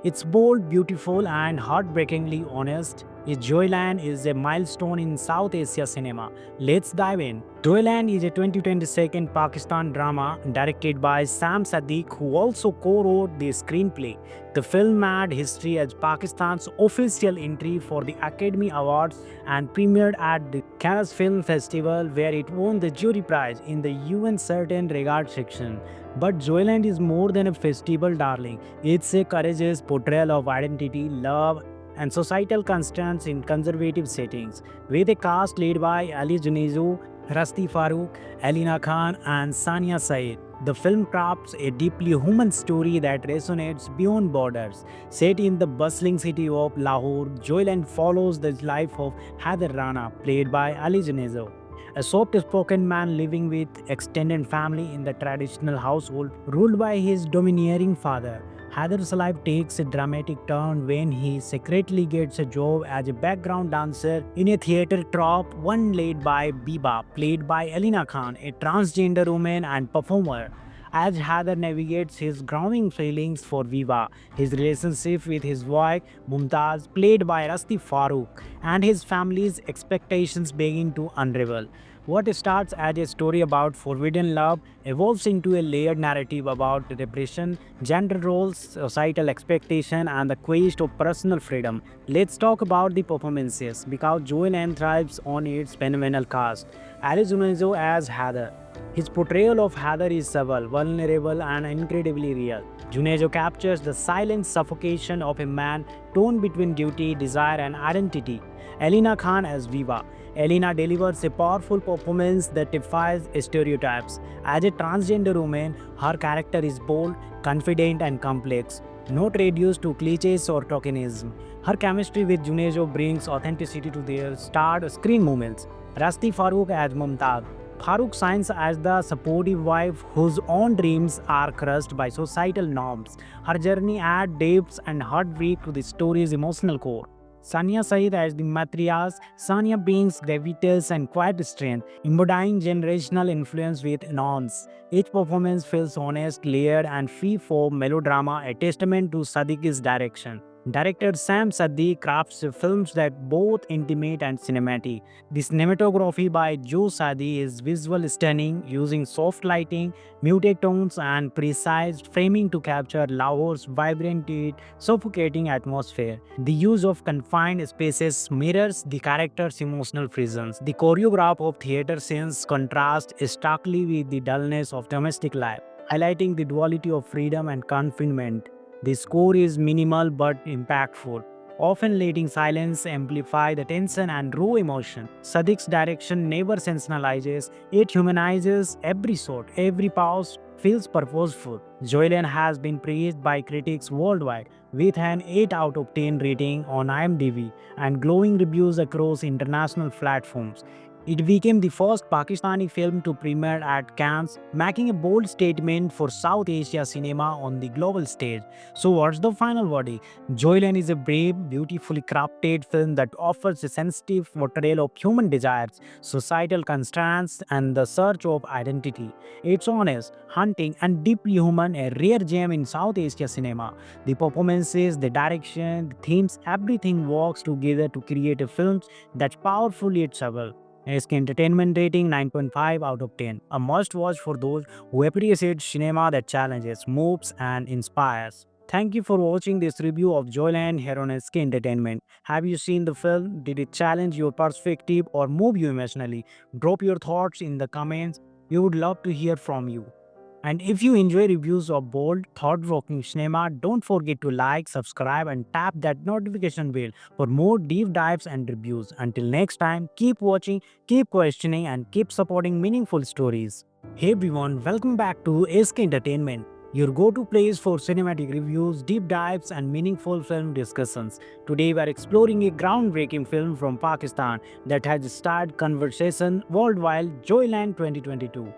It's bold, beautiful, and heartbreakingly honest. Joyland is a milestone in South Asia cinema. Let's dive in. Joyland is a 2022 Pakistan drama directed by Sam Sadiq, who also co-wrote the screenplay. The film made history as Pakistan's official entry for the Academy Awards and premiered at the Cannes Film Festival, where it won the jury prize in the UN Certain Regard section. But Joyland is more than a festival darling. It's a courageous portrayal of identity, love, and societal constraints in conservative settings. With a cast led by Ali Junejo, Rasti Farooq, Alina Khan, and Sania Said, the film crafts a deeply human story that resonates beyond borders. Set in the bustling city of Lahore, Joyland follows the life of Haider Rana, played by Ali Junejo, a soft-spoken man living with extended family in the traditional household ruled by his domineering father. Haider's life takes a dramatic turn when he secretly gets a job as a background dancer in a theater troupe, one led by Biba, played by Alina Khan, a transgender woman and performer. As Haider navigates his growing feelings for Viva, his relationship with his wife Mumtaz, played by Rasti Farooq, and his family's expectations begin to unravel. What starts as a story about forbidden love evolves into a layered narrative about repression, gender roles, societal expectation, and the quest of personal freedom. Let's talk about the performances because Joel thrives on its phenomenal cast. Ali Junejo as Heather. His portrayal of Heather is subtle, vulnerable, and incredibly real. Junejo captures the silent suffocation of a man torn between duty, desire, and identity. Elena Khan as Viva. Elena delivers a powerful performance that defies stereotypes. As a transgender woman, her character is bold, confident, and complex, not reduced to cliches or tokenism. Her chemistry with Junejo brings authenticity to their starred screen moments. Rasti Farooq as Mumtaz. Farooq shines as the supportive wife whose own dreams are crushed by societal norms. Her journey adds depth and heartbreak to the story's emotional core. Sania Saeed as the matriarch. Sania brings gravitas and quiet strength, embodying generational influence with nuance. Each performance feels honest, layered, and free from melodrama, a testament to Sadiq's direction. Director Sam Saddi crafts films that both intimate and cinematic. The cinematography by Joe Saddi is visual stunning, using soft lighting, muted tones, and precise framing to capture Lahore's vibrant yet suffocating atmosphere. The use of confined spaces mirrors the character's emotional prisons. The choreograph of theater scenes contrasts starkly with the dullness of domestic life, highlighting the duality of freedom and confinement. The score is minimal but impactful, often letting silence amplify the tension and raw emotion. Sadiq's direction never sensationalizes, it humanizes every shot, every pause feels purposeful. Joyland has been praised by critics worldwide with an 8 out of 10 rating on IMDb and glowing reviews across international platforms. It became the first Pakistani film to premiere at Cannes, making a bold statement for South Asia cinema on the global stage. So, what's the final verdict? Joyland is a brave, beautifully crafted film that offers a sensitive portrayal of human desires, societal constraints, and the search of identity. It's honest, hunting, and deeply human, a rare gem in South Asia cinema. The performances, the direction, the themes, everything works together to create a film that's powerful yet subtle. SK Entertainment rating 9.5 out of 10. A must watch for those who appreciate cinema that challenges, moves, and inspires. Thank you for watching this review of Joyland here on SK Entertainment. Have you seen the film? Did it challenge your perspective or move you emotionally? Drop your thoughts in the comments. We would love to hear from you. And if you enjoy reviews of bold, thought-provoking cinema, don't forget to like, subscribe, and tap that notification bell for more deep dives and reviews. Until next time, keep watching, keep questioning, and keep supporting meaningful stories. Hey everyone, welcome back to SK Entertainment, your go-to place for cinematic reviews, deep dives, and meaningful film discussions. Today we are exploring a groundbreaking film from Pakistan that has started conversation worldwide, Joyland 2022.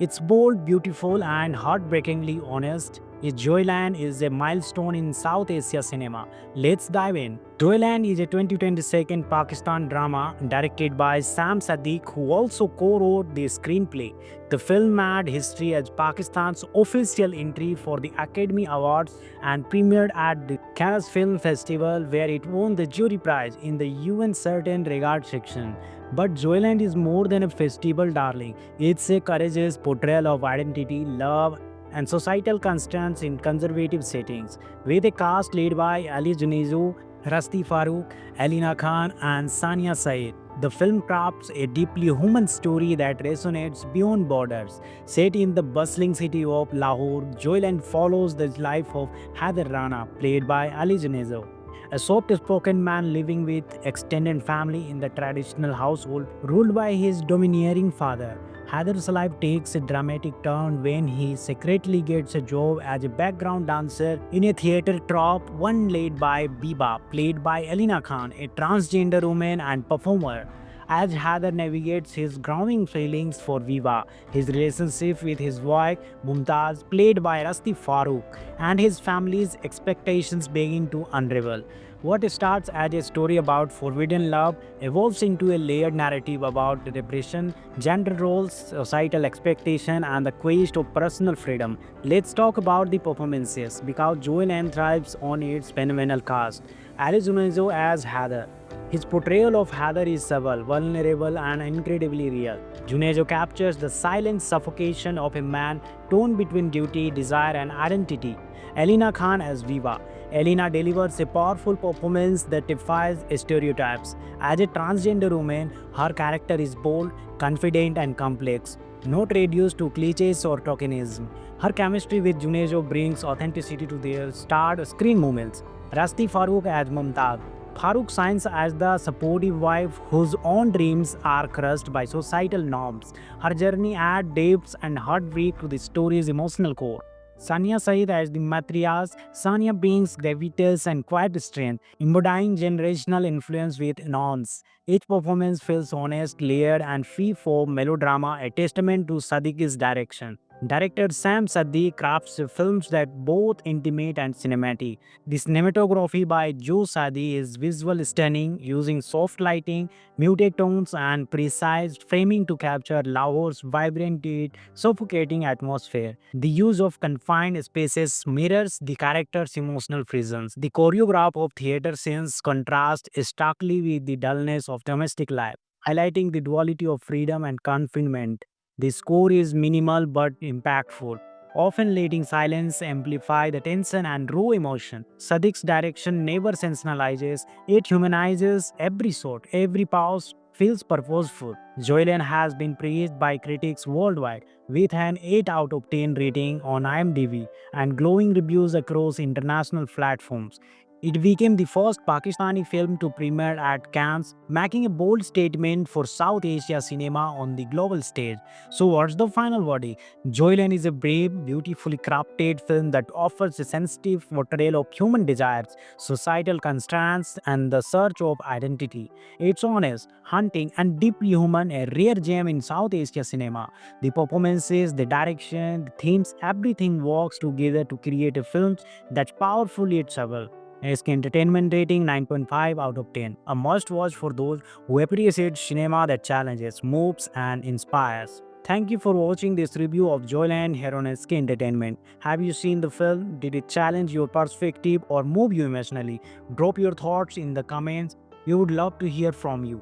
It's bold, beautiful, and heartbreakingly honest. Joyland is a milestone in South Asia cinema. Let's dive in. Joyland is a 2022 Pakistan drama directed by Sam Sadiq, who also co-wrote the screenplay. The film made history as Pakistan's official entry for the Academy Awards and premiered at the Cannes Film Festival, where it won the jury prize in the UN Certain Regard section. But Joyland is more than a festival darling. It's a courageous portrayal of identity, love, and societal constraints in conservative settings. With a cast led by Ali Junejo, Rasti Farooq, Alina Khan, and Sania Said, the film crafts a deeply human story that resonates beyond borders. Set in the bustling city of Lahore, Joyland follows the life of Haider Rana, played by Ali Junejo, a soft-spoken man living with extended family in the traditional household ruled by his domineering father. Haider's life takes a dramatic turn when he secretly gets a job as a background dancer in a theater troupe, one led by Biba, played by Elina Khan, a transgender woman and performer. As Haider navigates his growing feelings for Viva, his relationship with his wife Mumtaz, played by Rasti Farooq, and his family's expectations begin to unravel. What starts as a story about forbidden love evolves into a layered narrative about repression, gender roles, societal expectation, and the quest of personal freedom. Let's talk about the performances because Joel thrives on its phenomenal cast. Ali Junejo as Heather. His portrayal of Heather is subtle, vulnerable, and incredibly real. Junejo captures the silent suffocation of a man torn between duty, desire, and identity. Elina Khan as Viva. Elina delivers a powerful performance that defies stereotypes. As a transgender woman, her character is bold, confident, and complex, not reduced to cliches or tokenism. Her chemistry with Junejo brings authenticity to their starred screen moments. Rasti Farooq as Mumtaz. Farooq shines as the supportive wife whose own dreams are crushed by societal norms. Her journey adds depth and heartbreak to the story's emotional core. Sania Saeed as the matriarch. Sania brings gravitas and quiet strength, embodying generational influence with nuance. Each performance feels honest, layered, and free from melodrama, a testament to Sadiq's direction. Director Sam Saddi crafts films that both intimate and cinematic. The cinematography by Joe Saddi is visual stunning, using soft lighting, muted tones, and precise framing to capture Lahore's vibrant yet suffocating atmosphere. The use of confined spaces mirrors the character's emotional prisons. The choreograph of theater scenes contrasts starkly with the dullness of domestic life, highlighting the duality of freedom and confinement. The score is minimal but impactful, often letting silence amplify the tension and raw emotion. Sadiq's direction never sensationalizes, it humanizes every shot, every pause feels purposeful. Joyland has been praised by critics worldwide with an 8 out of 10 rating on IMDb and glowing reviews across international platforms. It became the first Pakistani film to premiere at Cannes, making a bold statement for South Asia cinema on the global stage. So, what's the final verdict? Joyland is a brave, beautifully crafted film that offers a sensitive portrayal of human desires, societal constraints, and the search of identity. It's honest, hunting, and deeply human, a rare gem in South Asia cinema. The performances, the direction, the themes, everything works together to create a film that's powerful yet subtle. SK Entertainment rating 9.5 out of 10. A must watch for those who appreciate cinema that challenges, moves, and inspires. Thank you for watching this review of Joyland here on SK Entertainment. Have you seen the film? Did it challenge your perspective or move you emotionally? Drop your thoughts in the comments. We would love to hear from you.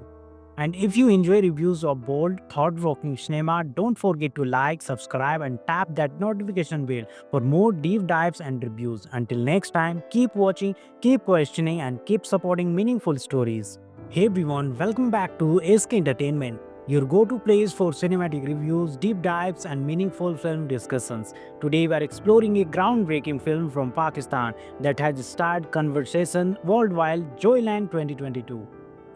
And if you enjoy reviews of bold, thought-provoking cinema, don't forget to like, subscribe, and tap that notification bell for more deep dives and reviews. Until next time, keep watching, keep questioning, and keep supporting meaningful stories. Hey everyone, welcome back to SK Entertainment, your go-to place for cinematic reviews, deep dives, and meaningful film discussions. Today we are exploring a groundbreaking film from Pakistan that has started conversation worldwide, Joyland 2022.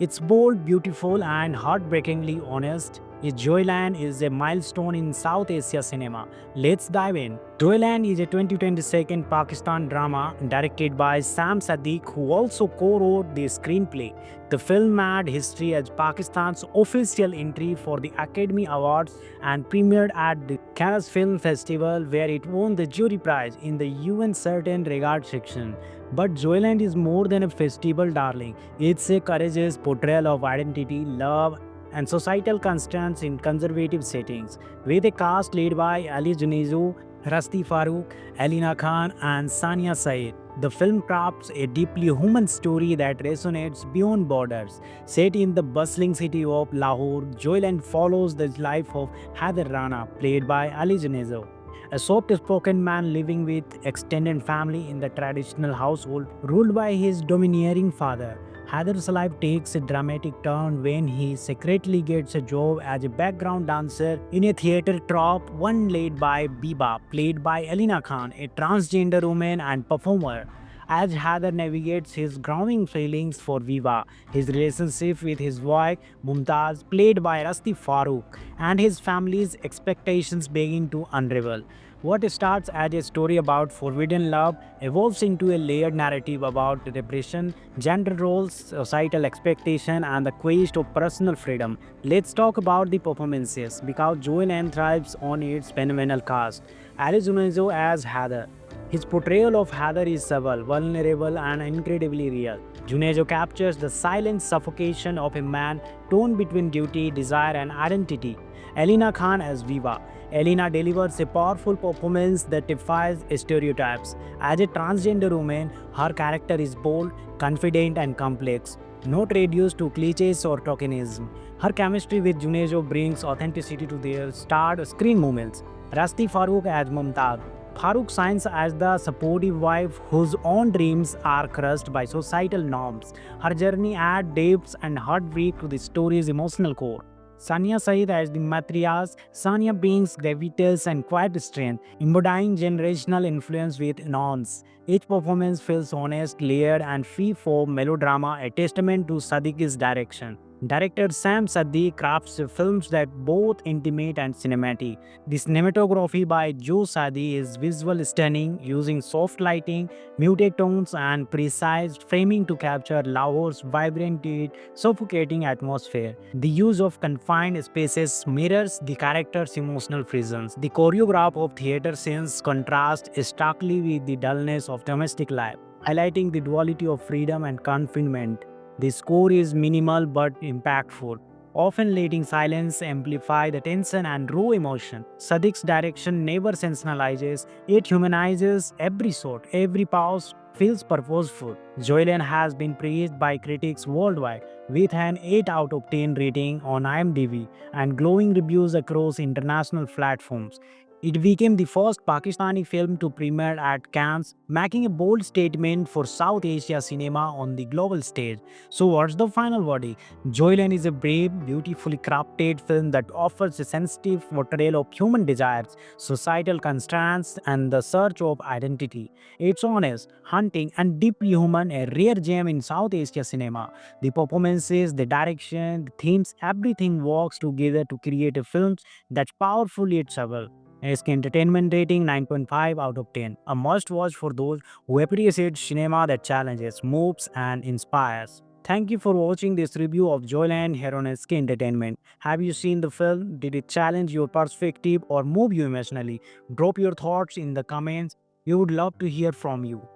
It's bold, beautiful, and heartbreakingly honest. Joyland is a milestone in South Asia cinema. Let's dive in. Joyland is a 2022 Pakistan drama directed by Sam Sadiq, who also co-wrote the screenplay. The film made history as Pakistan's official entry for the Academy Awards and premiered at the Cannes Film Festival, where it won the jury prize in the UN Certain Regard section. But Joyland is more than a festival darling. It's a courageous portrayal of identity, love, and societal constraints in conservative settings. With a cast led by Ali Junejo, Rasti Farooq, Alina Khan, and Sania Said, the film crafts a deeply human story that resonates beyond borders. Set in the bustling city of Lahore, Joyland follows the life of Haider Rana, played by Ali Junejo, a soft-spoken man living with extended family in the traditional household ruled by his domineering father. Haider's life takes a dramatic turn when he secretly gets a job as a background dancer in a theater troupe, one led by Biba, played by Alina Khan, a transgender woman and performer. As Haider navigates his growing feelings for Viva, his relationship with his wife Mumtaz, played by Rasti Farooq, and his family's expectations begin to unravel. What starts as a story about forbidden love evolves into a layered narrative about repression, gender roles, societal expectation, and the quest of personal freedom. Let's talk about the performances because Joanne thrives on its phenomenal cast. Ali Junejo as Heather. His portrayal of Heather is subtle, vulnerable, and incredibly real. Junejo captures the silent suffocation of a man torn between duty, desire, and identity. Elena Khan as Viva. Elena delivers a powerful performance that defies stereotypes. As a transgender woman, her character is bold, confident, and complex, not reduced to cliches or tokenism. Her chemistry with Junejo brings authenticity to their starred screen moments. Rasti Farooq as Mumtaz. Farooq shines as the supportive wife whose own dreams are crushed by societal norms. Her journey adds depth and heartbreak to the story's emotional core. Sania Saeed as the matriarch. Sania brings gravitas and quiet strength, embodying generational influence with nuance. Each performance feels honest, layered, and free from melodrama, a testament to Sadiq's direction. Director Sam Saddi crafts films that both intimate and cinematic. The cinematography by Joe Sadi is visual stunning, using soft lighting, muted tones, and precise framing to capture Lahore's vibrant yet suffocating atmosphere. The use of confined spaces mirrors the character's emotional presence. The choreograph of theater scenes contrasts starkly with the dullness of domestic life, highlighting the duality of freedom and confinement. The score is minimal but impactful, often letting silence amplify the tension and raw emotion. Sadiq's direction never sensationalizes, it humanizes every shot, every pause feels purposeful. Joyland has been praised by critics worldwide with an 8 out of 10 rating on IMDb and glowing reviews across international platforms. It became the first Pakistani film to premiere at Cannes, making a bold statement for South Asia cinema on the global stage. So, what's the final verdict? Joyland is a brave, beautifully crafted film that offers a sensitive portrayal of human desires, societal constraints, and the search of identity. It's honest, haunting, and deeply human, a rare gem in South Asia cinema. The performances, the direction, the themes, everything works together to create a film that's powerful yet subtle. SK Entertainment rating 9.5 out of 10. A must watch for those who appreciate cinema that challenges, moves, and inspires. Thank you for watching this review of Joyland here on SK Entertainment. Have you seen the film? Did it challenge your perspective or move you emotionally? Drop your thoughts in the comments. We would love to hear from you.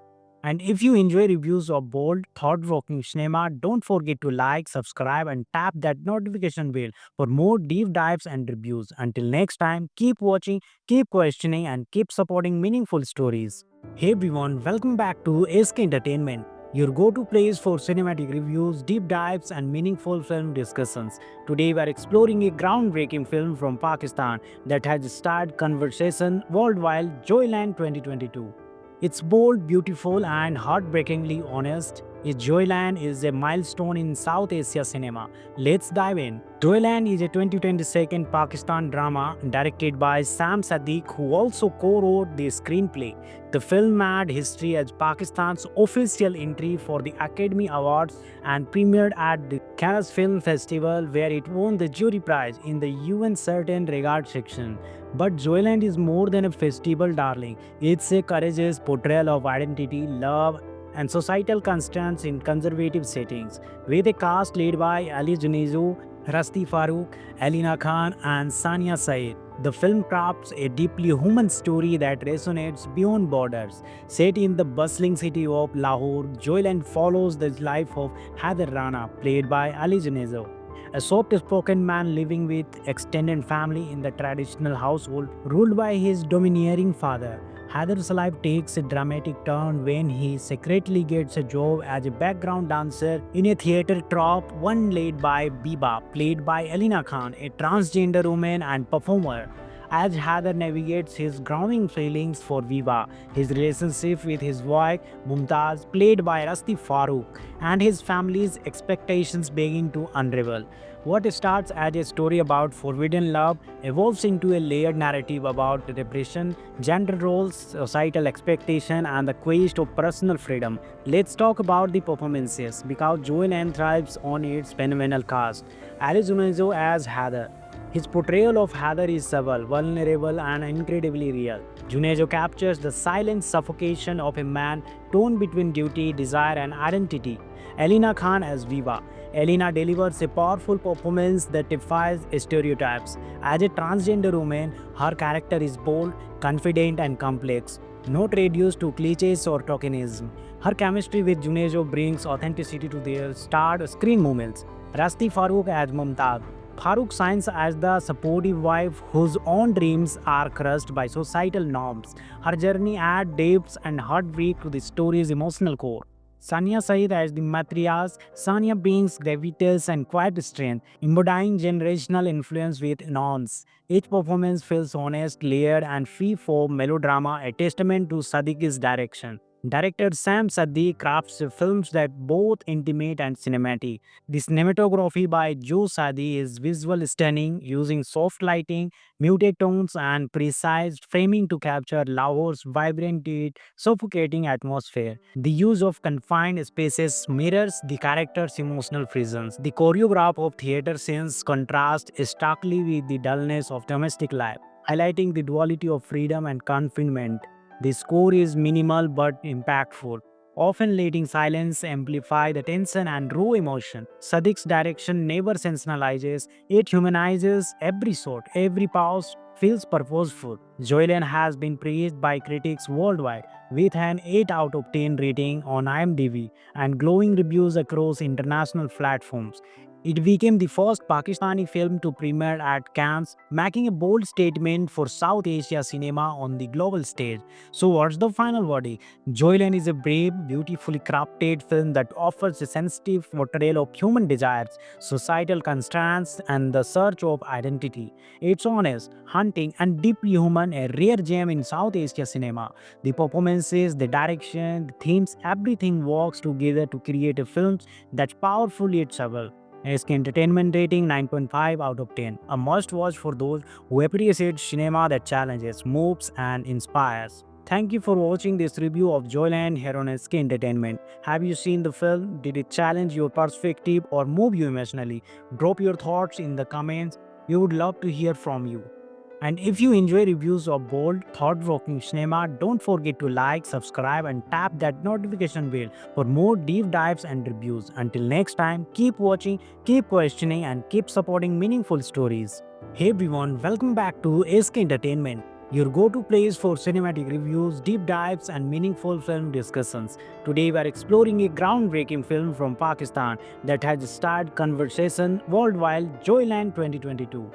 And if you enjoy reviews of bold, thought-provoking cinema, don't forget to like, subscribe, and tap that notification bell for more deep dives and reviews. Until next time, keep watching, keep questioning, and keep supporting meaningful stories. Hey everyone, welcome back to SK Entertainment, your go-to place for cinematic reviews, deep dives, and meaningful film discussions. Today we are exploring a groundbreaking film from Pakistan that has started conversation worldwide, Joyland 2022. It's bold, beautiful, and heartbreakingly honest. Joyland is a milestone in South Asia cinema. Let's dive in. Joyland is a 2022 Pakistan drama directed by Sam Sadiq, who also co-wrote the screenplay. The film made history as Pakistan's official entry for the Academy Awards and premiered at the Cannes Film Festival, where it won the jury prize in the UN Certain Regard section. But Joyland is more than a festival darling. It's a courageous portrayal of identity, love, and societal constraints in conservative settings. With a cast led by Ali Junejo, Rasti Farooq, Alina Khan, and Sania Said, the film crafts a deeply human story that resonates beyond borders. Set in the bustling city of Lahore, Joyland follows the life of Haider Rana, played by Ali Junejo, a soft-spoken man living with extended family in the traditional household ruled by his domineering father. Haider's life takes a dramatic turn when he secretly gets a job as a background dancer in a theater troupe, one led by Biba, played by Elina Khan, a transgender woman and performer. As Haider navigates his growing feelings for Viva, his relationship with his wife Mumtaz, played by Rasti Farooq, and his family's expectations begin to unravel. What starts as a story about forbidden love evolves into a layered narrative about repression, gender roles, societal expectation, and the quest of personal freedom. Let's talk about the performances because Joanne thrives on its phenomenal cast. Alice Unezo as Heather. His portrayal of Heather is subtle, vulnerable, and incredibly real. Junejo captures the silent suffocation of a man torn between duty, desire, and identity. Elena Khan as Viva. Elena delivers a powerful performance that defies stereotypes. As a transgender woman, her character is bold, confident, and complex, not reduced to cliches or tokenism. Her chemistry with Junejo brings authenticity to their starred screen moments. Rasti Farooq as Mumtaz. Farooq shines as the supportive wife whose own dreams are crushed by societal norms. Her journey adds depth and heartbreak to the story's emotional core. Sania Saeed as the matriarch, Sania brings gravitas and quiet strength, embodying generational influence with nuance. Each performance feels honest, layered, and free from melodrama, a testament to Sadiq's direction. Director Sam Saddi crafts films that both intimate and cinematic. The cinematography by Joe Saddi is visual stunning, using soft lighting, muted tones, and precise framing to capture Lahore's vibrant yet suffocating atmosphere. The use of confined spaces mirrors the character's emotional presence. The choreograph of theater scenes contrasts starkly with the dullness of domestic life, highlighting the duality of freedom and confinement. The score is minimal but impactful, often letting silence amplify the tension and raw emotion. Sadiq's direction never sensationalizes, it humanizes every shot, every pause feels purposeful. Joyland has been praised by critics worldwide with an 8 out of 10 rating on IMDb and glowing reviews across international platforms. It became the first Pakistani film to premiere at Cannes, making a bold statement for South Asia cinema on the global stage. So, what's the final verdict? Joyland is a brave, beautifully crafted film that offers a sensitive portrayal of human desires, societal constraints, and the search of identity. It's honest, hunting, and deeply human, a rare gem in South Asia cinema. The performances, the direction, the themes, everything works together to create a film that's powerful yet subtle. SK Entertainment rating 9.5 out of 10. A must watch for those who appreciate cinema that challenges, moves, and inspires. Thank you for watching this review of Joyland here on SK Entertainment. Have you seen the film? Did it challenge your perspective or move you emotionally? Drop your thoughts in the comments. We would love to hear from you. And if you enjoy reviews of bold, thought-provoking cinema, don't forget to like, subscribe, and tap that notification bell for more deep dives and reviews. Until next time, keep watching, keep questioning, and keep supporting meaningful stories. Hey everyone, welcome back to SK Entertainment, your go-to place for cinematic reviews, deep dives, and meaningful film discussions. Today we are exploring a groundbreaking film from Pakistan that has started conversation worldwide, Joyland 2022.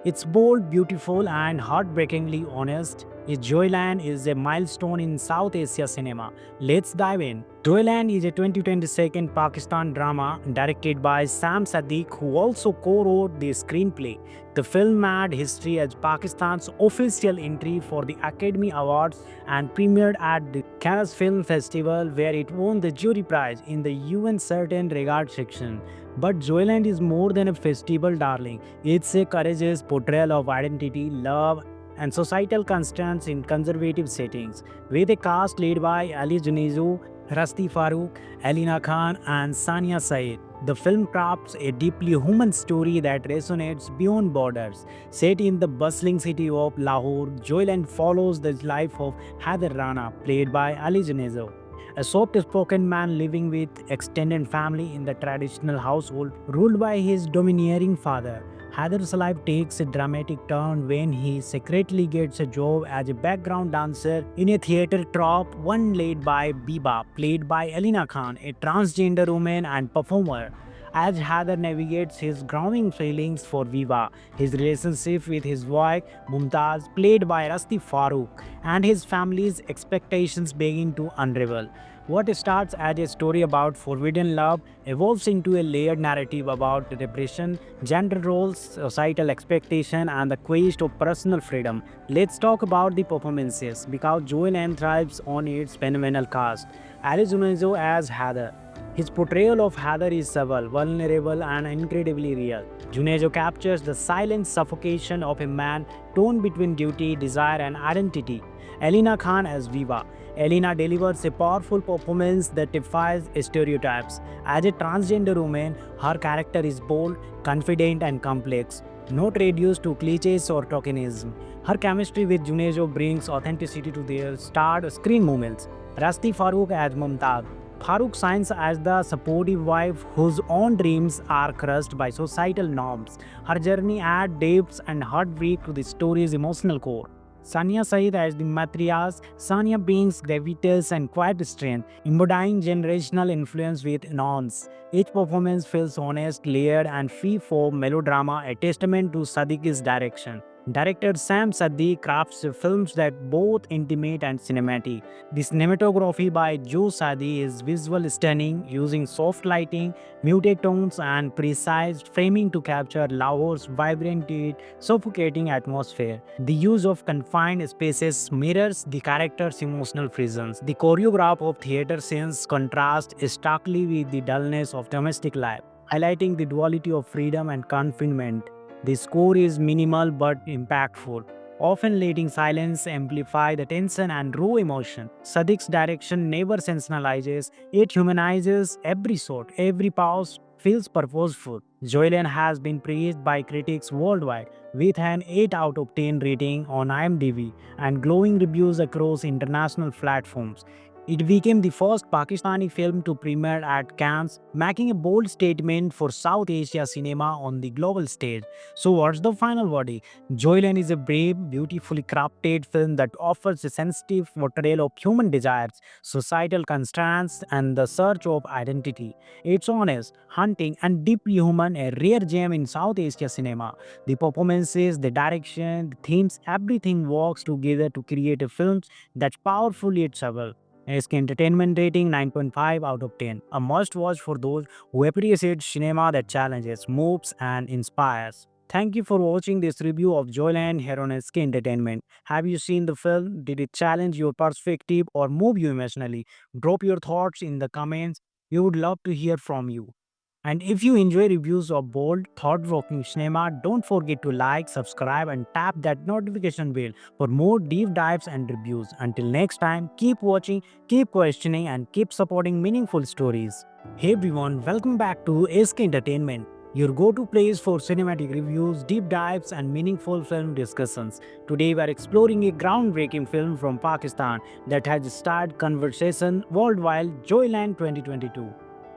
It's bold, beautiful, and heartbreakingly honest. Joyland is a milestone in South Asia cinema. Let's dive in. Joyland is a 2022 Pakistan drama directed by Sam Sadiq, who also co-wrote the screenplay. The film made history as Pakistan's official entry for the Academy Awards and premiered at the Cannes Film Festival, where it won the jury prize in the UN Certain Regard section. But Joyland is more than a festival darling. It's a courageous portrayal of identity, love, and societal constraints in conservative settings. With a cast led by Ali Junejo, Rasti Farooq, Alina Khan, and Sania Said, the film crafts a deeply human story that resonates beyond borders. Set in the bustling city of Lahore, Joyland follows the life of Haider Rana, played by Ali Junejo, a soft-spoken man living with extended family in the traditional household ruled by his domineering father. Haider's life takes a dramatic turn when he secretly gets a job as a background dancer in a theater troupe, one led by Biba, played by Alina Khan, a transgender woman and performer. As Haider navigates his growing feelings for Viva, his relationship with his wife Mumtaz, played by Rasti Farooq, and his family's expectations begin to unravel. What starts as a story about forbidden love evolves into a layered narrative about repression, gender roles, societal expectation, and the quest of personal freedom. Let's talk about the performances because Joel thrives on its phenomenal cast. Ali Junejo as Haider. His portrayal of Haider is subtle, vulnerable, and incredibly real. Junejo captures the silent suffocation of a man torn between duty, desire, and identity. Alina Khan as Viva. Elena delivers a powerful performance that defies stereotypes. As a transgender woman, her character is bold, confident, and complex, not reduced to cliches or tokenism. Her chemistry with Junejo brings authenticity to their starred screen moments. Rasti Farooq as Mumtaz. Farooq shines as the supportive wife whose own dreams are crushed by societal norms. Her journey adds depth and heartbreak to the story's emotional core. Sania Said as the matriarch. Sania brings gravitas and quiet strength, embodying generational influence with nuance. Each performance feels honest, layered, and free from melodrama, a testament to Sadiq's direction. Director Sam Saddi crafts films that both intimate and cinematic. The cinematography by Joe Saddi is visual stunning, using soft lighting, muted tones, and precise framing to capture Lahore's vibrant yet suffocating atmosphere. The use of confined spaces mirrors the character's emotional presence. The choreograph of theater scenes contrasts starkly with the dullness of domestic life, highlighting the duality of freedom and confinement. The score is minimal but impactful, often letting silence amplify the tension and raw emotion. Sadiq's direction never sensationalizes, it humanizes every shot, every pause feels purposeful. Joyland has been praised by critics worldwide with an 8 out of 10 rating on IMDb and glowing reviews across international platforms. It became the first Pakistani film to premiere at Cannes, making a bold statement for South Asia cinema on the global stage. So, what's the final verdict? Joyland is a brave, beautifully crafted film that offers a sensitive portrayal of human desires, societal constraints, and the search of identity. It's honest, hunting, and deeply human, a rare gem in South Asia cinema. The performances, the direction, the themes, everything works together to create a film that's powerful yet subtle. SK Entertainment rating 9.5 out of 10. A must watch for those who appreciate cinema that challenges, moves, and inspires. Thank you for watching this review of Joyland here on SK Entertainment. Have you seen the film? Did it challenge your perspective or move you emotionally? Drop your thoughts in the comments. We would love to hear from you. And if you enjoy reviews of bold, thought-provoking cinema, don't forget to like, subscribe, and tap that notification bell for more deep dives and reviews. Until next time, keep watching, keep questioning, and keep supporting meaningful stories. Hey everyone, welcome back to SK Entertainment, your go-to place for cinematic reviews, deep dives, and meaningful film discussions. Today we are exploring a groundbreaking film from Pakistan that has started conversation worldwide, Joyland 2022.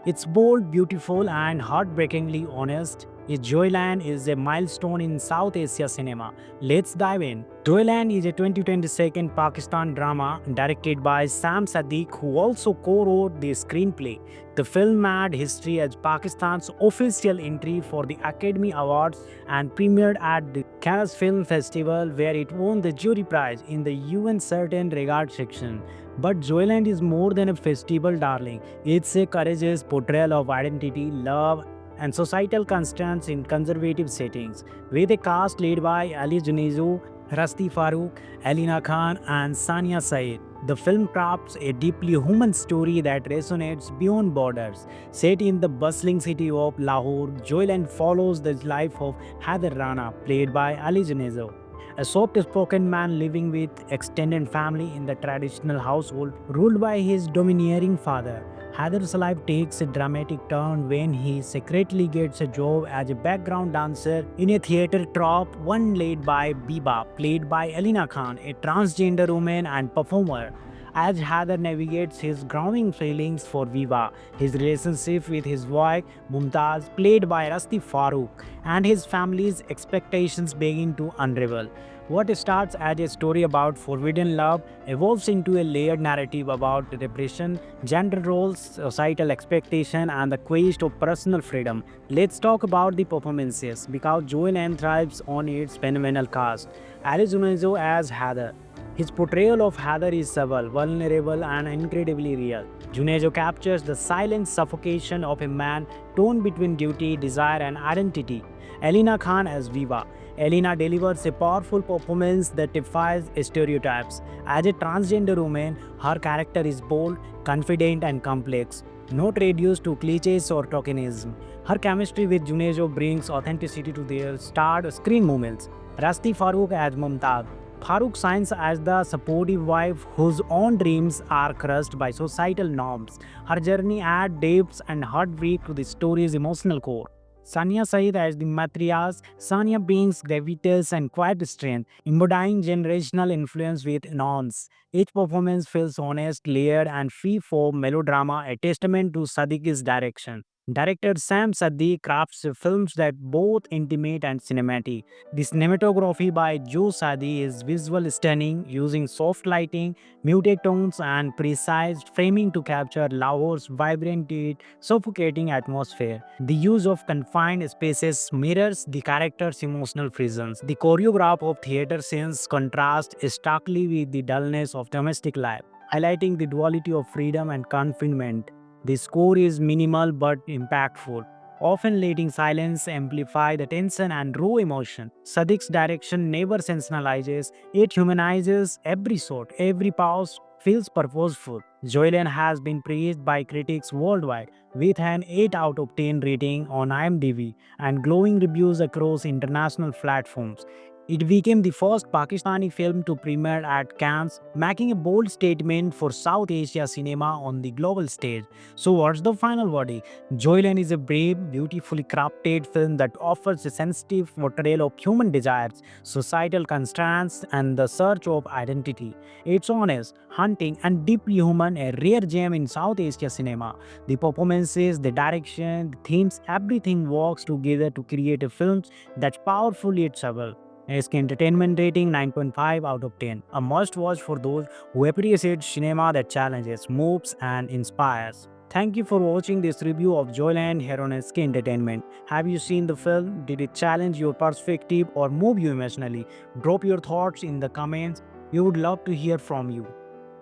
It's bold, beautiful, and heartbreakingly honest. Joyland is a milestone in South Asia cinema. Let's dive in. Joyland is a 2022 Pakistan drama directed by Sam Sadiq, who also co-wrote the screenplay. The film made history as Pakistan's official entry for the Academy Awards and premiered at the Cannes Film Festival, where it won the jury prize in the UN Certain Regard section. But Joyland is more than a festival darling. It's a courageous portrayal of identity, love, and societal constraints in conservative settings. With a cast led by Ali Junejo, Rasti Farooq, Alina Khan, and Sania Said, the film crafts a deeply human story that resonates beyond borders. Set in the bustling city of Lahore, Joyland follows the life of Haider Rana, played by Ali Junejo, a soft-spoken man living with extended family in the traditional household ruled by his domineering father. Haider's life takes a dramatic turn when he secretly gets a job as a background dancer in a theater troupe, one led by Biba, played by Alina Khan, a transgender woman and performer. As Haider navigates his growing feelings for Viva, his relationship with his wife Mumtaz, played by Rasti Farooq, and his family's expectations begin to unravel. What starts as a story about forbidden love evolves into a layered narrative about repression, gender roles, societal expectation, and the quest of personal freedom. Let's talk about the performances because Joel N thrives on its phenomenal cast. Ali Junejo as Heather. His portrayal of Heather is subtle, vulnerable, and incredibly real. Junejo captures the silent suffocation of a man torn between duty, desire, and identity. Elena Khan as Viva. Elena delivers a powerful performance that defies stereotypes. As a transgender woman, her character is bold, confident, and complex, not reduced to cliches or tokenism. Her chemistry with Junejo brings authenticity to their starred screen moments. Rasti Farooq as Mumtaz. Farooq shines as the supportive wife whose own dreams are crushed by societal norms. Her journey adds depth and heartbreak to the story's emotional core. Sania Saeed as the matriarch, Sania brings gravitas and quiet strength, embodying generational influence with nuance. Each performance feels honest, layered, and free for melodrama, a testament to Sadiq's direction. Director Sam Saddi crafts films that both intimate and cinematic. The cinematography by Joe Sadi is visual stunning, using soft lighting, muted tones, and precise framing to capture Lahore's vibrant yet suffocating atmosphere. The use of confined spaces mirrors the character's emotional prisons. The choreograph of theater scenes contrasts starkly with the dullness of domestic life, highlighting the duality of freedom and confinement. The score is minimal but impactful, often letting silence amplify the tension and raw emotion. Sadiq's direction never sensationalizes, it humanizes every shot, every pause feels purposeful. Joyland has been praised by critics worldwide with an 8 out of 10 rating on IMDb and glowing reviews across international platforms. It became the first Pakistani film to premiere at Cannes, making a bold statement for South Asia cinema on the global stage. So, what's the final verdict? Joyland is a brave, beautifully crafted film that offers a sensitive portrayal of human desires, societal constraints, and the search of identity. It's honest, haunting, and deeply human, a rare gem in South Asia cinema. The performances, the direction, the themes, everything works together to create a film that's powerful yet subtle. SK Entertainment rating 9.5 out of 10. A must watch for those who appreciate cinema that challenges, moves, and inspires. Thank you for watching this review of Joyland here on SK Entertainment. Have you seen the film? Did it challenge your perspective or move you emotionally? Drop your thoughts in the comments. We would love to hear from you.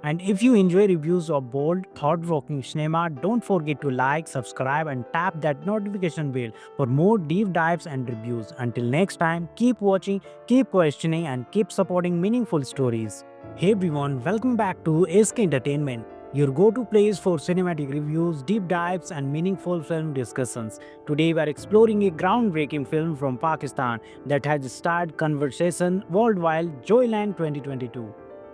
And if you enjoy reviews of bold, thought-provoking cinema, don't forget to like, subscribe, and tap that notification bell for more deep dives and reviews. Until next time, keep watching, keep questioning, and keep supporting meaningful stories. Hey everyone, welcome back to SK Entertainment, your go-to place for cinematic reviews, deep dives, and meaningful film discussions. Today we are exploring a groundbreaking film from Pakistan that has started conversation worldwide, Joyland 2022.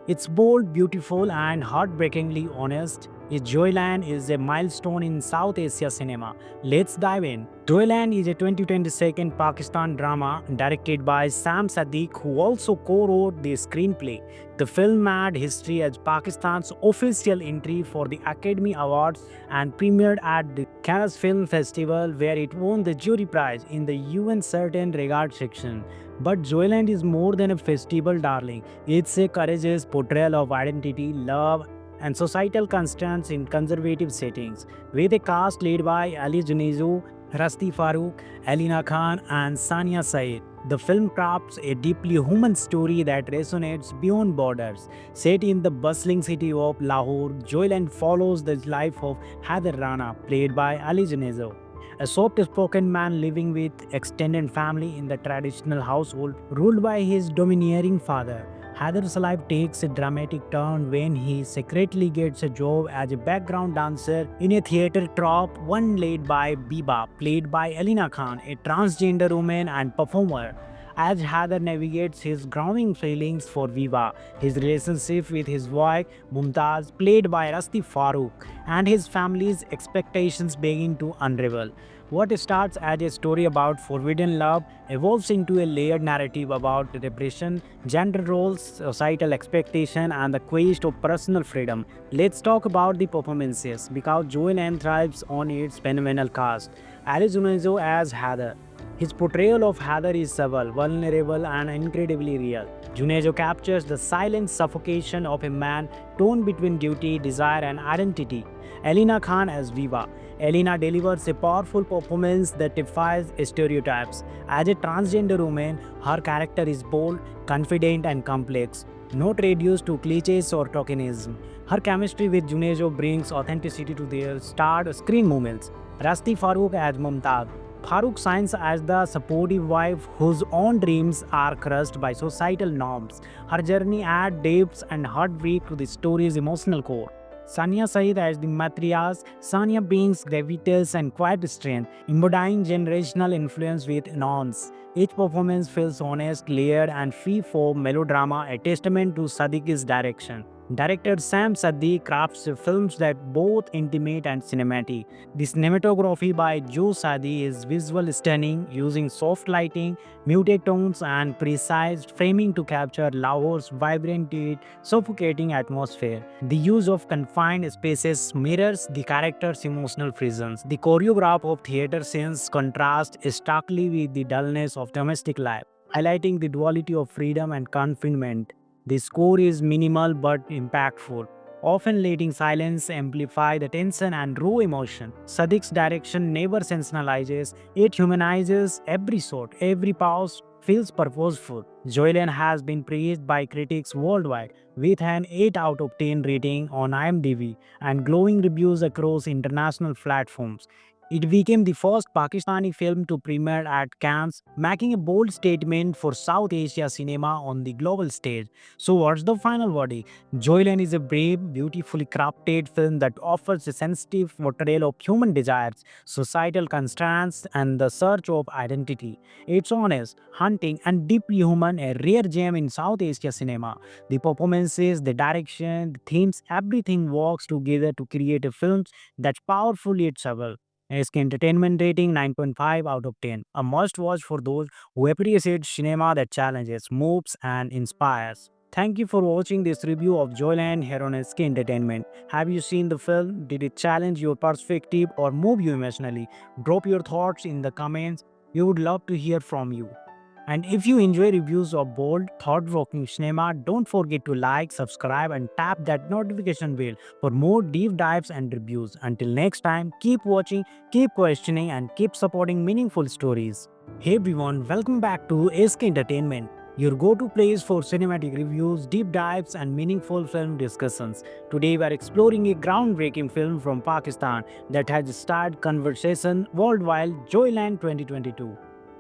It's bold, beautiful, and heartbreakingly honest. Joyland is a milestone in South Asia cinema. Let's dive in. Joyland is a 2022 Pakistan drama directed by Sam Sadiq, who also co-wrote the screenplay. The film made history as Pakistan's official entry for the Academy Awards and premiered at the Cannes Film Festival, where it won the jury prize in the UN Certain Regard section. But Joyland is more than a festival darling. It's a courageous portrayal of identity, love, and societal constraints in conservative settings. With a cast led by Ali Junejo, Rasti Farooq, Alina Khan, and Sania Said, the film crafts a deeply human story that resonates beyond borders. Set in the bustling city of Lahore, Joyland follows the life of Haider Rana, played by Ali Junejo, a soft-spoken man living with extended family in the traditional household ruled by his domineering father. Haider's life takes a dramatic turn when he secretly gets a job as a background dancer in a theater troupe, one led by Biba, played by Alina Khan, a transgender woman and performer. As Haider navigates his growing feelings for Viva, his relationship with his wife Mumtaz, played by Rasti Farooq, and his family's expectations begin to unravel. What starts as a story about forbidden love evolves into a layered narrative about repression, gender roles, societal expectation, and the quest of personal freedom. Let's talk about the performances because Joel thrives on its phenomenal cast. Ali Junejo as Haider. His portrayal of Haider is subtle, vulnerable, and incredibly real. Junejo captures the silent suffocation of a man torn between duty, desire, and identity. Alina Khan as Viva. Alina delivers a powerful performance that defies stereotypes. As a transgender woman, her character is bold, confident, and complex, not reduced to cliches or tokenism. Her chemistry with Junejo brings authenticity to their starred screen moments. Rasti Farooq as Mumtaz. Farooq shines as the supportive wife whose own dreams are crushed by societal norms. Her journey adds depth and heartbreak to the story's emotional core. Sania Saeed as the matriarch. Sania brings gravitas and quiet strength, embodying generational influence with nuance. Each performance feels honest, layered, and free from melodrama, a testament to Sadiq's direction. Director Sam Saddi crafts films that both intimate and cinematic. The cinematography by Joe Sadi is visual stunning, using soft lighting, muted tones, and precise framing to capture Lahore's vibrant yet suffocating atmosphere. The use of confined spaces mirrors the character's emotional prisons. The choreograph of theater scenes contrasts starkly with the dullness of domestic life, highlighting the duality of freedom and confinement. The score is minimal but impactful, often letting silence amplify the tension and raw emotion. Sadiq's direction never sensationalizes, it humanizes every shot, every pause feels purposeful. Joyland has been praised by critics worldwide with an 8 out of 10 rating on IMDb and glowing reviews across international platforms. It became the first Pakistani film to premiere at Cannes, making a bold statement for South Asia cinema on the global stage. So, what's the final verdict? Joyland is a brave, beautifully crafted film that offers a sensitive portrayal of human desires, societal constraints, and the search of identity. It's honest, hunting, and deeply human, a rare gem in South Asia cinema. The performances, the direction, the themes, everything works together to create a film that's powerful yet subtle. SK Entertainment rating 9.5 out of 10. A must watch for those who appreciate cinema that challenges, moves, and inspires. Thank you for watching this review of Joyland here on SK Entertainment. Have you seen the film? Did it challenge your perspective or move you emotionally? Drop your thoughts in the comments. We would love to hear from you. And if you enjoy reviews of bold, thought-provoking cinema, don't forget to like, subscribe, and tap that notification bell for more deep dives and reviews. Until next time, keep watching, keep questioning, and keep supporting meaningful stories. Hey everyone, welcome back to SK Entertainment, your go-to place for cinematic reviews, deep dives, and meaningful film discussions. Today we are exploring a groundbreaking film from Pakistan that has started conversation worldwide, Joyland 2022.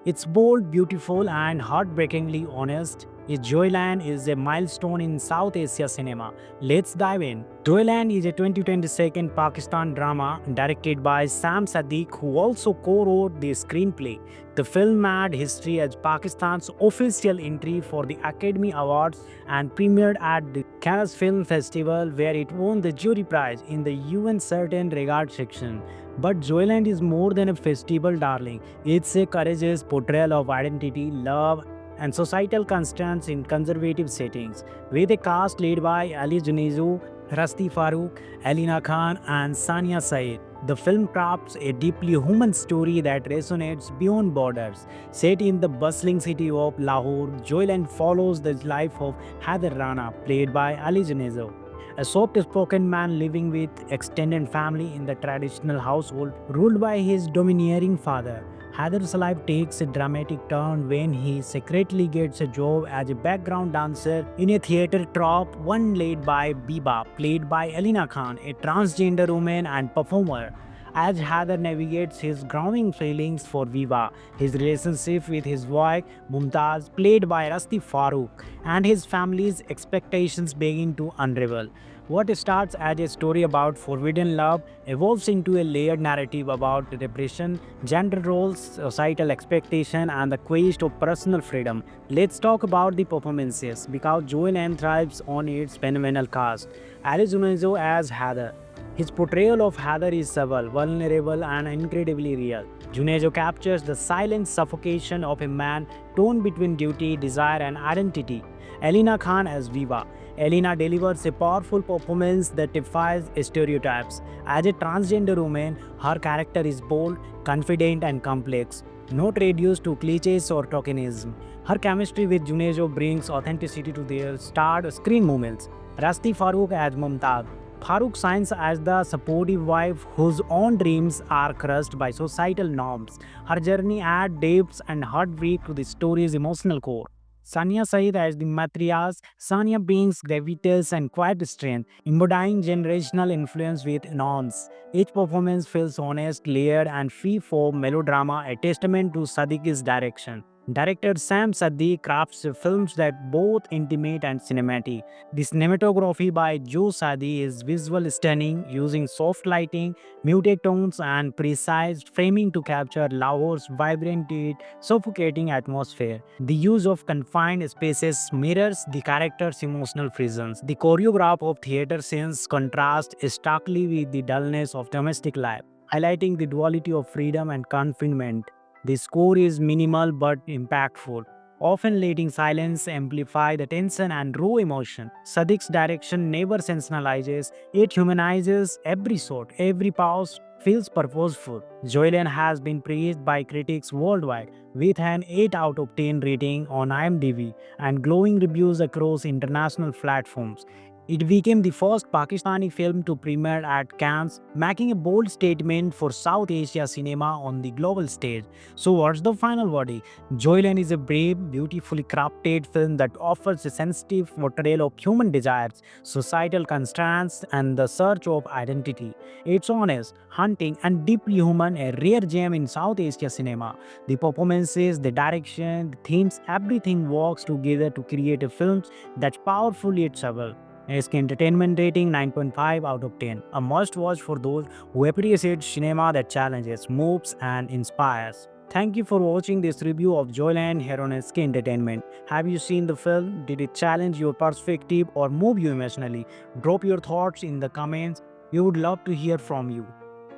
It's bold, beautiful, and heartbreakingly honest. Joyland is a milestone in South Asia cinema. Let's dive in. Joyland is a 2022 Pakistan drama directed by Sam Sadiq, who also co-wrote the screenplay. The film made history as Pakistan's official entry for the Academy Awards and premiered at the Cannes Film Festival, where it won the jury prize in the UN Certain Regard section. But Joyland is more than a festival darling. It's a courageous portrayal of identity, love, and societal constraints in conservative settings. With a cast led by Ali Junejo, Rasti Farooq, Alina Khan, and Sania Said, the film crafts a deeply human story that resonates beyond borders. Set in the bustling city of Lahore, Joyland follows the life of Haider Rana, played by Ali Junejo, a soft-spoken man living with extended family in the traditional household ruled by his domineering father. Haider's life takes a dramatic turn when he secretly gets a job as a background dancer in a theater troupe, one led by Biba, played by Alina Khan, a transgender woman and performer. As Haider navigates his growing feelings for Viva, his relationship with his wife Mumtaz, played by Rasti Farooq, and his family's expectations begin to unravel. What starts as a story about forbidden love evolves into a layered narrative about repression, gender roles, societal expectation, and the quest of personal freedom. Let's talk about the performances because Joel thrives on its phenomenal cast. Ali Junejo as Haider. His portrayal of Haider is subtle, vulnerable, and incredibly real. Junejo captures the silent suffocation of a man torn between duty, desire, and identity. Elena Khan as Viva. Elena delivers a powerful performance that defies stereotypes. As a transgender woman, her character is bold, confident, and complex, not reduced to cliches or tokenism. Her chemistry with Junejo brings authenticity to their starred screen moments. Rasti Farooq as Mumtaz. Farooq shines as the supportive wife whose own dreams are crushed by societal norms. Her journey adds depth and heartbreak to the story's emotional core. Sania Saeed as the matriarch, Sania brings gravitas and quiet strength, embodying generational influence with nuance. Each performance feels honest, layered, and free from melodrama, a testament to Sadiq's direction. Director Sam Saddi crafts films that both intimate and cinematic. The cinematography by Joe Sadi is visual stunning, using soft lighting, muted tones, and precise framing to capture Lahore's vibrant yet suffocating atmosphere. The use of confined spaces mirrors the character's emotional presence. The choreograph of theater scenes contrasts starkly with the dullness of domestic life, highlighting the duality of freedom and confinement. The score is minimal but impactful, often letting silence amplify the tension and raw emotion. Sadiq's direction never sensationalizes, it humanizes every shot, every pause feels purposeful. Joyland has been praised by critics worldwide with an 8 out of 10 rating on IMDb and glowing reviews across international platforms. It became the first Pakistani film to premiere at Cannes, making a bold statement for South Asia cinema on the global stage. So, what's the final verdict? Joyland is a brave, beautifully crafted film that offers a sensitive portrayal of human desires, societal constraints, and the search of identity. It's honest, haunting, and deeply human, a rare gem in South Asia cinema. The performances, the direction, the themes, everything works together to create a film that's powerful yet subtle. SK Entertainment rating 9.5 out of 10. A must watch for those who appreciate cinema that challenges, moves, and inspires. Thank you for watching this review of Joyland here on SK Entertainment. Have you seen the film? Did it challenge your perspective or move you emotionally? Drop your thoughts in the comments. We would love to hear from you.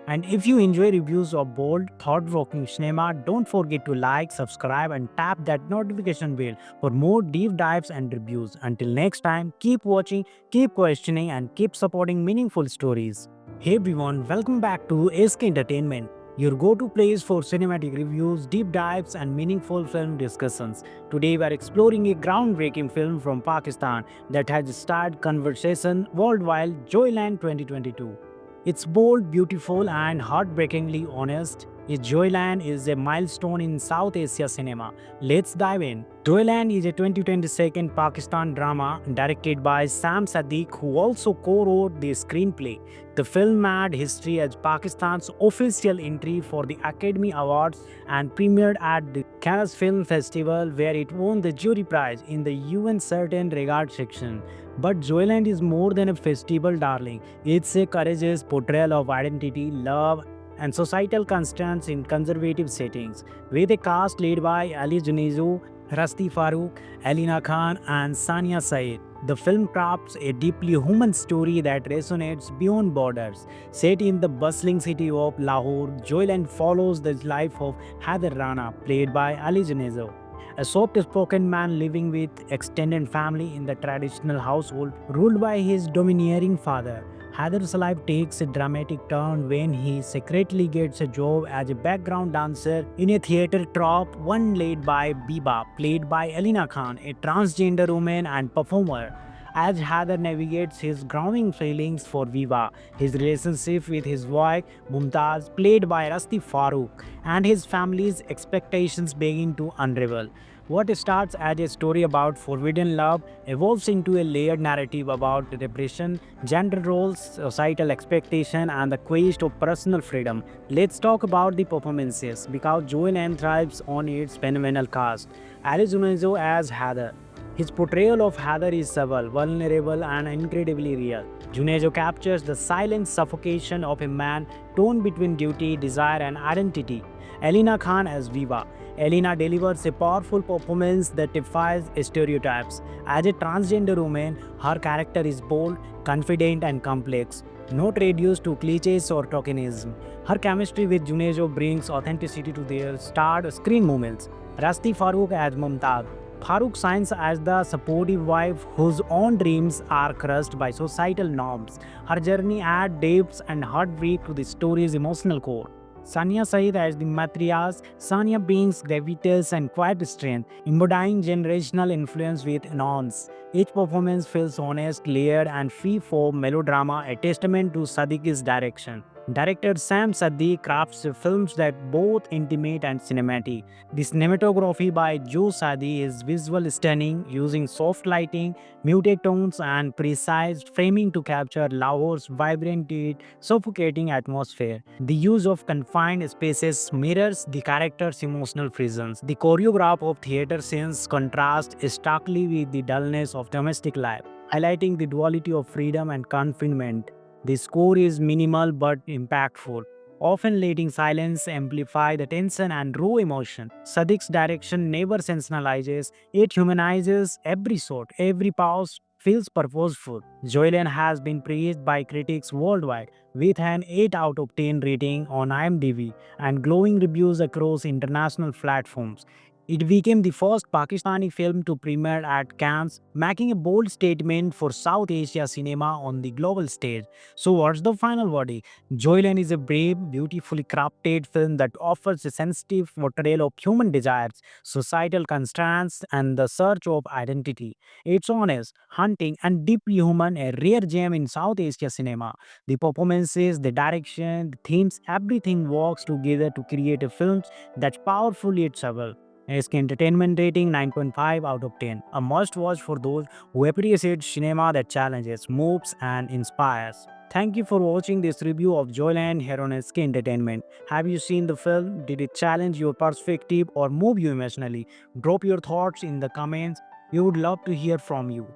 And if you enjoy reviews of bold, thought-provoking cinema, don't forget to like, subscribe, and tap that notification bell for more deep dives and reviews. Until next time, keep watching, keep questioning, and keep supporting meaningful stories. Hey everyone, welcome back to SK Entertainment, your go-to place for cinematic reviews, deep dives, and meaningful film discussions. Today we are exploring a groundbreaking film from Pakistan that has started conversation worldwide, Joyland 2022. It's bold, beautiful, and heartbreakingly honest. Joyland is a milestone in South Asia cinema. Let's dive in. Joyland is a 2022 Pakistan drama directed by Sam Sadiq, who also co-wrote the screenplay. The film made history as Pakistan's official entry for the Academy Awards and premiered at the Cannes Film Festival, where it won the jury prize in the UN Certain Regard section. But Joyland is more than a festival darling. It's a courageous portrayal of identity, love, and societal constraints in conservative settings. With a cast led by Ali Junejo, Rasti Farooq, Alina Khan, and Sania Said, the film crafts a deeply human story that resonates beyond borders. Set in the bustling city of Lahore, Joyland follows the life of Haider Rana, played by Ali Junejo, a soft-spoken man living with extended family in the traditional household ruled by his domineering father. Haider's life takes a dramatic turn when he secretly gets a job as a background dancer in a theater troupe, one led by Biba, played by Elina Khan, a transgender woman and performer. As Haider navigates his growing feelings for Viva, his relationship with his wife Mumtaz, played by Rasti Farooq, and his family's expectations begin to unravel. What starts as a story about forbidden love evolves into a layered narrative about repression, gender roles, societal expectation, and the quest of personal freedom. Let's talk about the performances because Joanne thrives on its phenomenal cast. Alice Junejo as Heather. His portrayal of Heather is subtle, vulnerable, and incredibly real. Junejo captures the silent suffocation of a man torn between duty, desire, and identity. Elina Khan as Viva. Elina delivers a powerful performance that defies stereotypes. As a transgender woman, her character is bold, confident, and complex, not reduced to cliches or tokenism. Her chemistry with Junejo brings authenticity to their starred screen moments. Rasti Farooq as Mumtaz. Farooq shines as the supportive wife whose own dreams are crushed by societal norms. Her journey adds depth and heartbreak to the story's emotional core. Sania Saeed as the matriarch. Sania brings gravitas and quiet strength, embodying generational influence with nuance. Each performance feels honest, layered, and free from melodrama, a testament to Sadiq's direction. Director Sam Saddi crafts films that both intimate and cinematic. The cinematography by Joe Saddi is visual stunning, using soft lighting, muted tones, and precise framing to capture Lahore's vibrant yet suffocating atmosphere. The use of confined spaces mirrors the character's emotional presence. The choreograph of theater scenes contrasts starkly with the dullness of domestic life, highlighting the duality of freedom and confinement. The score is minimal but impactful, often letting silence amplify the tension and raw emotion. Sadiq's direction never sensationalizes, it humanizes every shot, every pause feels purposeful. Joyland has been praised by critics worldwide with an 8 out of 10 rating on IMDb and glowing reviews across international platforms. It became the first Pakistani film to premiere at Cannes, making a bold statement for South Asia cinema on the global stage. So, what's the final verdict? Joyland is a brave, beautifully crafted film that offers a sensitive portrayal of human desires, societal constraints, and the search of identity. It's honest, hunting, and deeply human, a rare gem in South Asia cinema. The performances, the direction, the themes, everything works together to create a film that's powerful yet subtle. SK Entertainment rating 9.5 out of 10. A must watch for those who appreciate cinema that challenges, moves, and inspires. Thank you for watching this review of Joyland here on SK Entertainment. Have you seen the film? Did it challenge your perspective or move you emotionally? Drop your thoughts in the comments. We would love to hear from you.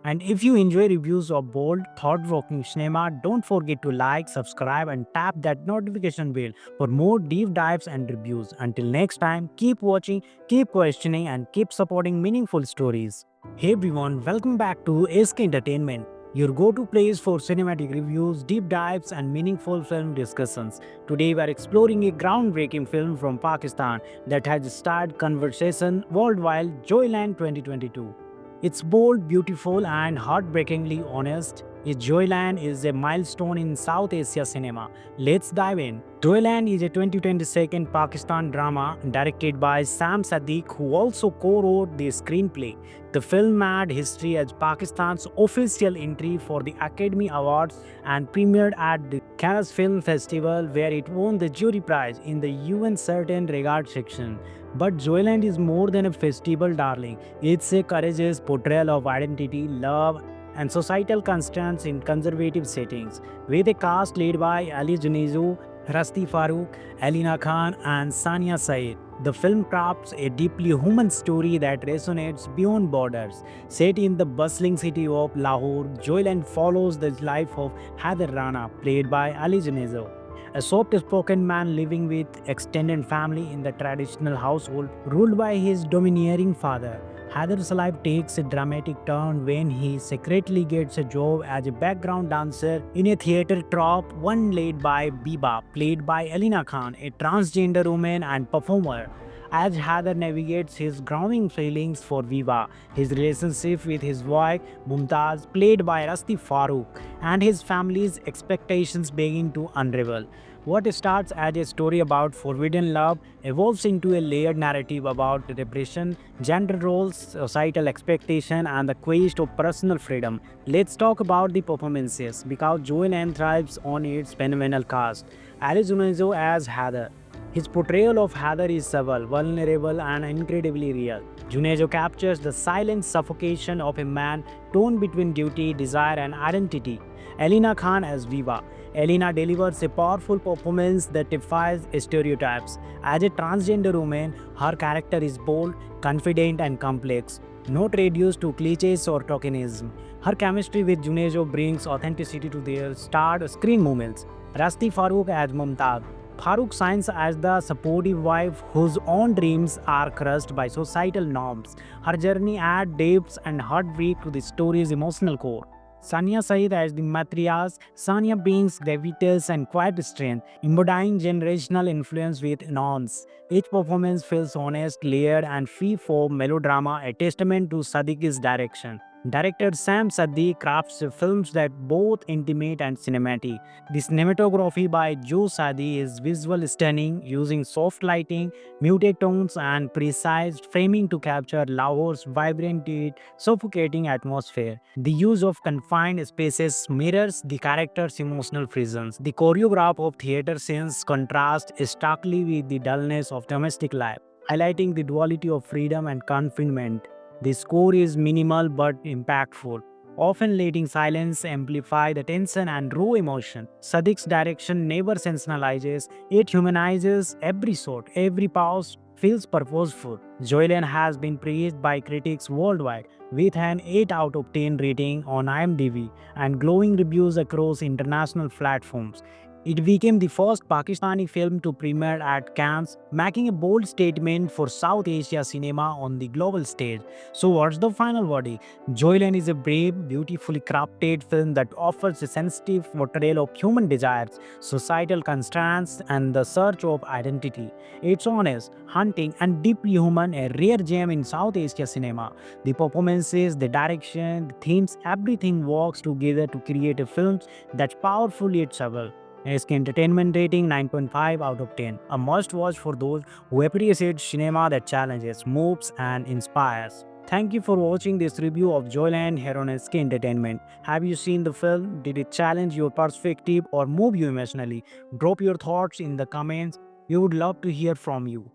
And if you enjoy reviews of bold, thought-provoking cinema, don't forget to like, subscribe, and tap that notification bell for more deep dives and reviews. Until next time, keep watching, keep questioning, and keep supporting meaningful stories. Hey everyone, welcome back to SK Entertainment, your go-to place for cinematic reviews, deep dives, and meaningful film discussions. Today we are exploring a groundbreaking film from Pakistan that has started conversation worldwide, Joyland 2022. It's bold, beautiful, and heartbreakingly honest. Joyland is a milestone in South Asia cinema. Let's dive in. Joyland is a 2022 Pakistan drama directed by Sam Sadiq, who also co-wrote the screenplay. The film made history as Pakistan's official entry for the Academy Awards and premiered at the Cannes Film Festival, where it won the jury prize in the UN Certain Regard section. But Joyland is more than a festival darling. It's a courageous portrayal of identity, love, and societal constraints in conservative settings. With a cast led by Ali Junejo, Rasti Farooq, Alina Khan, and Sania Said, the film crafts a deeply human story that resonates beyond borders. Set in the bustling city of Lahore, Joyland follows the life of Haider Rana, played by Ali Junejo, a soft-spoken man living with extended family in the traditional household ruled by his domineering father. Haider's life takes a dramatic turn when he secretly gets a job as a background dancer in a theater troupe, one led by Biba, played by Elina Khan, a transgender woman and performer. As Haider navigates his growing feelings for Viva, his relationship with his wife Mumtaz, played by Rasti Farooq, and his family's expectations begin to unravel. What starts as a story about forbidden love evolves into a layered narrative about repression, gender roles, societal expectation, and the quest of personal freedom. Let's talk about the performances because Joel thrives on its phenomenal cast. Ali Junejo as Heather. His portrayal of Heather is subtle, vulnerable, and incredibly real. Junejo captures the silent suffocation of a man torn between duty, desire, and identity. Elina Khan as Viva. Elina delivers a powerful performance that defies stereotypes. As a transgender woman, her character is bold, confident, and complex, not reduced to cliches or tokenism. Her chemistry with Junejo brings authenticity to their starred screen moments. Rasti Farooq as Mumtaz. Farooq shines as the supportive wife whose own dreams are crushed by societal norms. Her journey adds depth and heartbreak to the story's emotional core. Sania Said as the matriarch. Sania brings gravitas and quiet strength, embodying generational influence with nuance. Each performance feels honest, layered, and free from melodrama, a testament to Sadiq's direction. Director Sam Saddi crafts films that both intimate and cinematic. The cinematography by Joe Saddi is visual stunning, using soft lighting, muted tones, and precise framing to capture Lahore's vibrant yet suffocating atmosphere. The use of confined spaces mirrors the character's emotional presence. The choreograph of theater scenes contrasts starkly with the dullness of domestic life, highlighting the duality of freedom and confinement. The score is minimal but impactful, often letting silence amplify the tension and raw emotion. Sadiq's direction never sensationalizes, it humanizes every shot, every pause feels purposeful. Joyland has been praised by critics worldwide with an 8 out of 10 rating on IMDb and glowing reviews across international platforms. It became the first Pakistani film to premiere at Cannes, making a bold statement for South Asia cinema on the global stage. So, what's the final verdict? Joyland is a brave, beautifully crafted film that offers a sensitive portrayal of human desires, societal constraints, and the search of identity. It's honest, haunting, and deeply human, a rare gem in South Asia cinema. The performances, the direction, the themes, everything works together to create a film that's powerful yet subtle. SK Entertainment rating 9.5 out of 10. A must watch for those who appreciate cinema that challenges, moves, and inspires. Thank you for watching this review of Joyland here on SK Entertainment. Have you seen the film? Did it challenge your perspective or move you emotionally? Drop your thoughts in the comments. We would love to hear from you.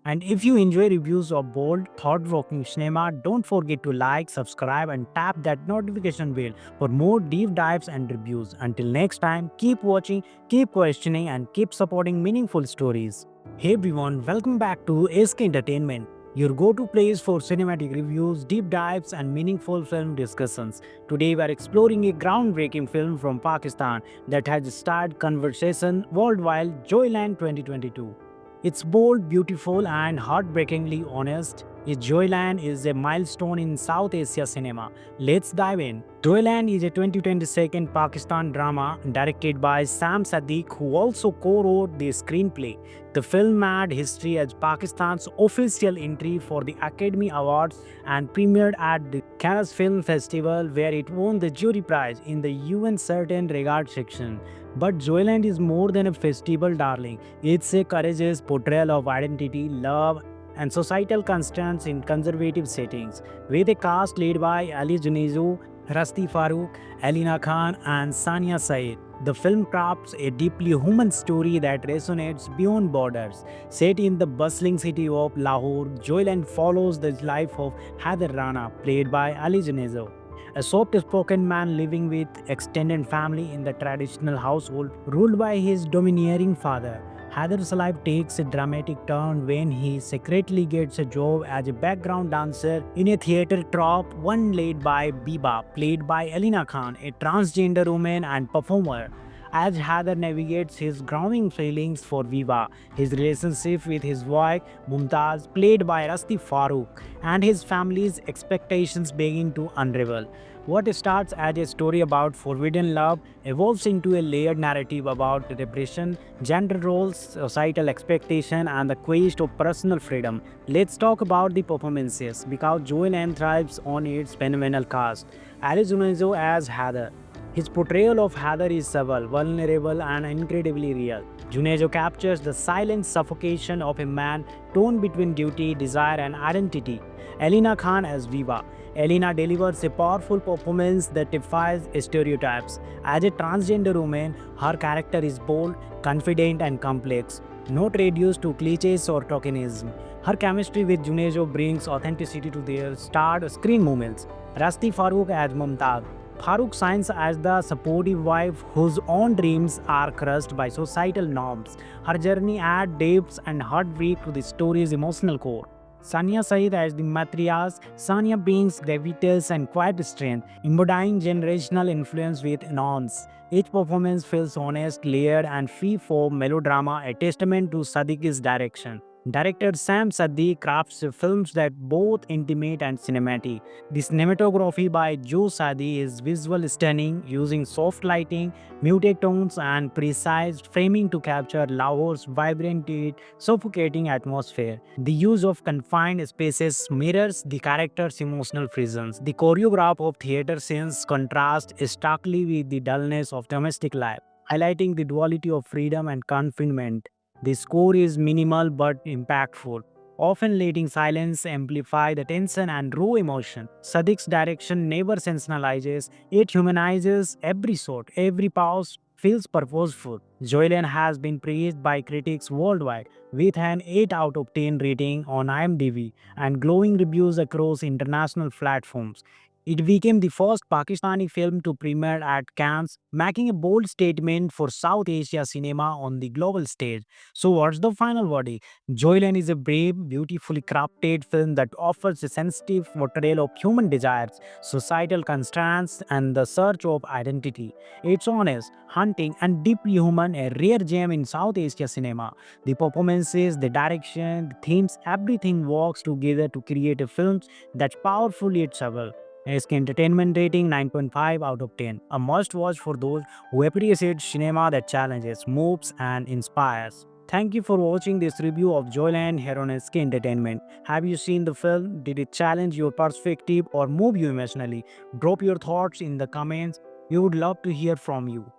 And if you enjoy reviews of bold, thought-provoking cinema, don't forget to like, subscribe, and tap that notification bell for more deep dives and reviews. Until next time, keep watching, keep questioning, and keep supporting meaningful stories. Hey everyone, welcome back to SK Entertainment, your go-to place for cinematic reviews, deep dives, and meaningful film discussions. Today we are exploring a groundbreaking film from Pakistan that has started conversation worldwide, Joyland 2022. It's bold, beautiful, and heartbreakingly honest. Joyland is a milestone in South Asia cinema. Let's dive in. Joyland is a 2022 Pakistan drama directed by Sam Sadiq, who also co-wrote the screenplay. The film made history as Pakistan's official entry for the Academy Awards and premiered at the Cannes Film Festival, where it won the jury prize in the UN Certain Regard section. But Joyland is more than a festival darling. It's a courageous portrayal of identity, love, and societal constraints in conservative settings. With a cast led by Ali Junejo, Rasti Farooq, Alina Khan, and Sania Said, the film crafts a deeply human story that resonates beyond borders. Set in the bustling city of Lahore, Joyland follows the life of Haider Rana, played by Ali Junejo, a soft-spoken man living with extended family in the traditional household ruled by his domineering father. Haider's life takes a dramatic turn when he secretly gets a job as a background dancer in a theater troupe, one led by Biba, played by Alina Khan, a transgender woman and performer. As Haider navigates his growing feelings for Viva, his relationship with his wife Mumtaz, played by Rasti Farooq, and his family's expectations begin to unravel. What starts as a story about forbidden love evolves into a layered narrative about repression, gender roles, societal expectation, and the quest of personal freedom. Let's talk about the performances because Joel thrives on its phenomenal cast. Ali Junejo as Haider. His portrayal of Haider is subtle, vulnerable, and incredibly real. Junejo captures the silent suffocation of a man torn between duty, desire, and identity. Alina Khan as Viva. Elena delivers a powerful performance that defies stereotypes. As a transgender woman, her character is bold, confident, and complex, not reduced to cliches or tokenism. Her chemistry with Junejo brings authenticity to their starred screen moments. Rasti Farooq as Mumtaz. Farooq shines as the supportive wife whose own dreams are crushed by societal norms. Her journey adds depth and heartbreak to the story's emotional core. Sania Said as the matriarch, Sania brings gravitas and quiet strength, embodying generational influence with nuance. Each performance feels honest, layered, and free from melodrama, a testament to Sadiq's direction. Director Sam Sadi crafts films that both intimate and cinematic. The cinematography by Joe Sadi is visual stunning, using soft lighting, muted tones, and precise framing to capture Lahore's vibrant yet suffocating atmosphere. The use of confined spaces mirrors the character's emotional prisons. The choreograph of theater scenes contrasts starkly with the dullness of domestic life, highlighting the duality of freedom and confinement. The score is minimal but impactful, often letting silence amplify the tension and raw emotion. Sadiq's direction never sensationalizes, it humanizes every shot, every pause feels purposeful. Joyland has been praised by critics worldwide with an 8 out of 10 rating on IMDb and glowing reviews across international platforms. It became the first Pakistani film to premiere at Cannes, making a bold statement for South Asia cinema on the global stage. So, what's the final verdict? Joyland is a brave, beautifully crafted film that offers a sensitive portrayal of human desires, societal constraints, and the search of identity. It's honest, haunting, and deeply human, a rare gem in South Asia cinema. The performances, the direction, the themes, everything works together to create a film that's powerful yet subtle. SK Entertainment rating 9.5 out of 10. A must watch for those who appreciate cinema that challenges, moves, and inspires. Thank you for watching this review of Joyland here on SK Entertainment. Have you seen the film? Did it challenge your perspective or move you emotionally? Drop your thoughts in the comments. We would love to hear from you.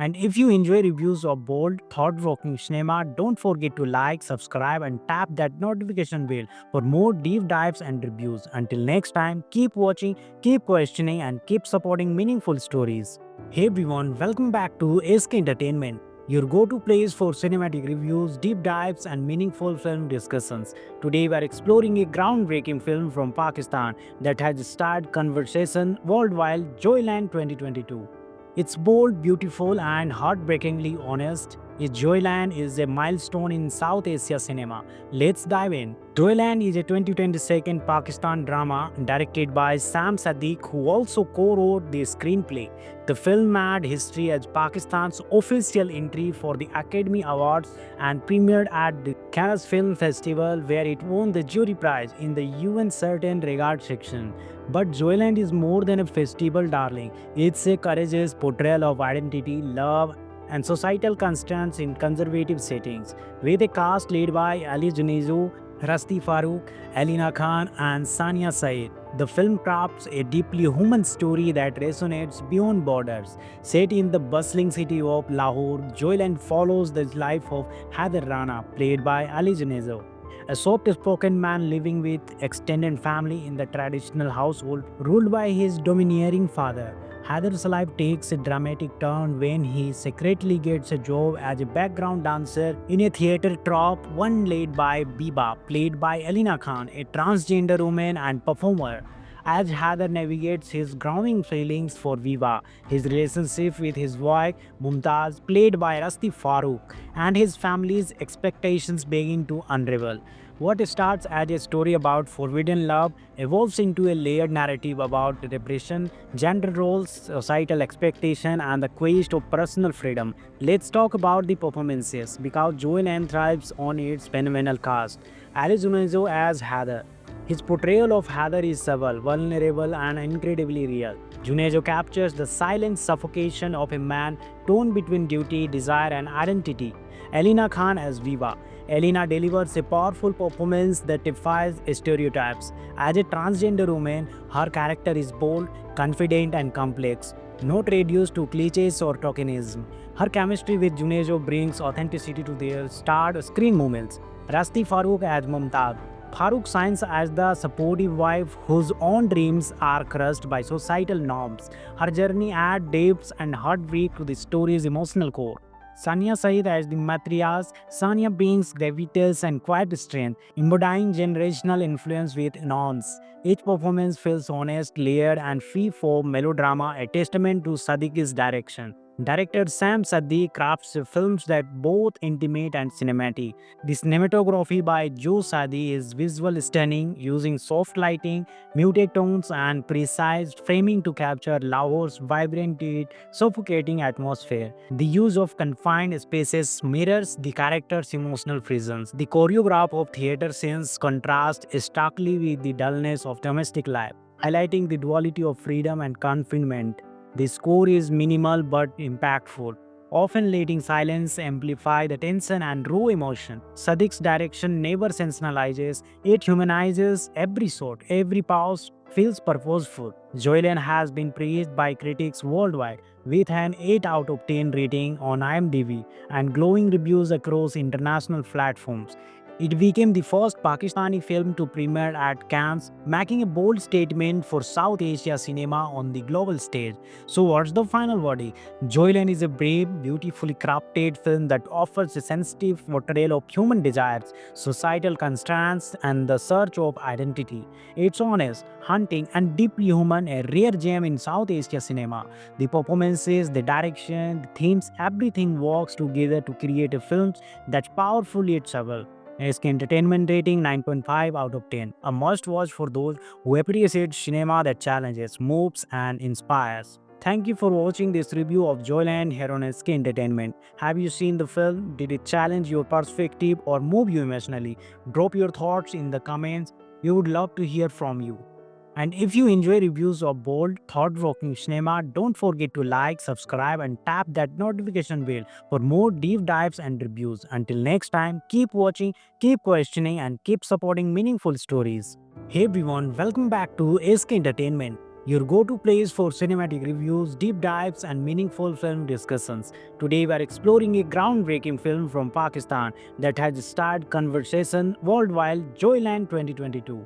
And if you enjoy reviews of bold, thought-provoking cinema, don't forget to like, subscribe, and tap that notification bell for more deep dives and reviews. Until next time, keep watching, keep questioning, and keep supporting meaningful stories. Hey everyone, welcome back to SK Entertainment, your go-to place for cinematic reviews, deep dives, and meaningful film discussions. Today we are exploring a groundbreaking film from Pakistan that has started conversation worldwide, Joyland 2022. It's bold, beautiful, and heartbreakingly honest. Joyland is a milestone in South Asia cinema. Let's dive in. Joyland is a 2022 Pakistan drama directed by Sam Sadiq, who also co-wrote the screenplay. The film made history as Pakistan's official entry for the Academy Awards and premiered at the Cannes Film Festival, where it won the jury prize in the UN Certain Regard section. But Joyland is more than a festival darling. It's a courageous portrayal of identity, love, and societal constraints in conservative settings. With a cast led by Ali Junejo, Rasti Farooq, Alina Khan, and Sania Said, the film crafts a deeply human story that resonates beyond borders. Set in the bustling city of Lahore, Joyland follows the life of Haider Rana, played by Ali Junejo, a soft-spoken man living with extended family in the traditional household ruled by his domineering father. Haider's life takes a dramatic turn when he secretly gets a job as a background dancer in a theater troupe, one led by Biba, played by Alina Khan, a transgender woman and performer. As Haider navigates his growing feelings for Viva, his relationship with his wife Mumtaz, played by Rasti Farooq, and his family's expectations begin to unravel. What starts as a story about forbidden love evolves into a layered narrative about repression, gender roles, societal expectation, and the quest of personal freedom. Let's talk about the performances because Joel thrives on its phenomenal cast. Ali Junejo as Heather. His portrayal of Heather is subtle, vulnerable, and incredibly real. Junejo captures the silent suffocation of a man torn between duty, desire, and identity. Elena Khan as Viva. Elena delivers a powerful performance that defies stereotypes. As a transgender woman, her character is bold, confident, and complex, not reduced to cliches or tokenism. Her chemistry with Junejo brings authenticity to their starred screen moments. Rasti Farooq as Mumtaz. Farooq shines as the supportive wife whose own dreams are crushed by societal norms. Her journey adds depth and heartbreak to the story's emotional core. Sania Saeed as the matriarch. Sania brings gravitas and quiet strength, embodying generational influence with nuance. Each performance feels honest, layered, and free from melodrama, a testament to Sadiq's direction. Director Sam Saddi crafts films that both intimate and cinematic. The cinematography by Joe Saddi is visual stunning, using soft lighting, muted tones, and precise framing to capture Lahore's vibrant yet suffocating atmosphere. The use of confined spaces mirrors the character's emotional prisons. The choreograph of theater scenes contrasts starkly with the dullness of domestic life, highlighting the duality of freedom and confinement. The score is minimal but impactful, often letting silence amplify the tension and raw emotion. Sadiq's direction never sensationalizes, it humanizes every shot, every pause feels purposeful. Joyland has been praised by critics worldwide with an 8 out of 10 rating on IMDb and glowing reviews across international platforms. It became the first Pakistani film to premiere at Cannes, making a bold statement for South Asia cinema on the global stage. So, what's the final verdict? Joyland is a brave, beautifully crafted film that offers a sensitive portrayal of human desires, societal constraints, and the search of identity. It's honest, haunting, and deeply human, a rare gem in South Asia cinema. The performances, the direction, the themes, everything works together to create a film that's powerful yet subtle. SK Entertainment rating 9.5 out of 10. A must watch for those who appreciate cinema that challenges, moves, and inspires. Thank you for watching this review of Joyland here on SK Entertainment. Have you seen the film? Did it challenge your perspective or move you emotionally? Drop your thoughts in the comments. We would love to hear from you. And if you enjoy reviews of bold, thought-provoking cinema, don't forget to like, subscribe, and tap that notification bell for more deep dives and reviews. Until next time, keep watching, keep questioning, and keep supporting meaningful stories. Hey everyone, welcome back to SK Entertainment, your go-to place for cinematic reviews, deep dives, and meaningful film discussions. Today we are exploring a groundbreaking film from Pakistan that has started conversation worldwide, Joyland 2022.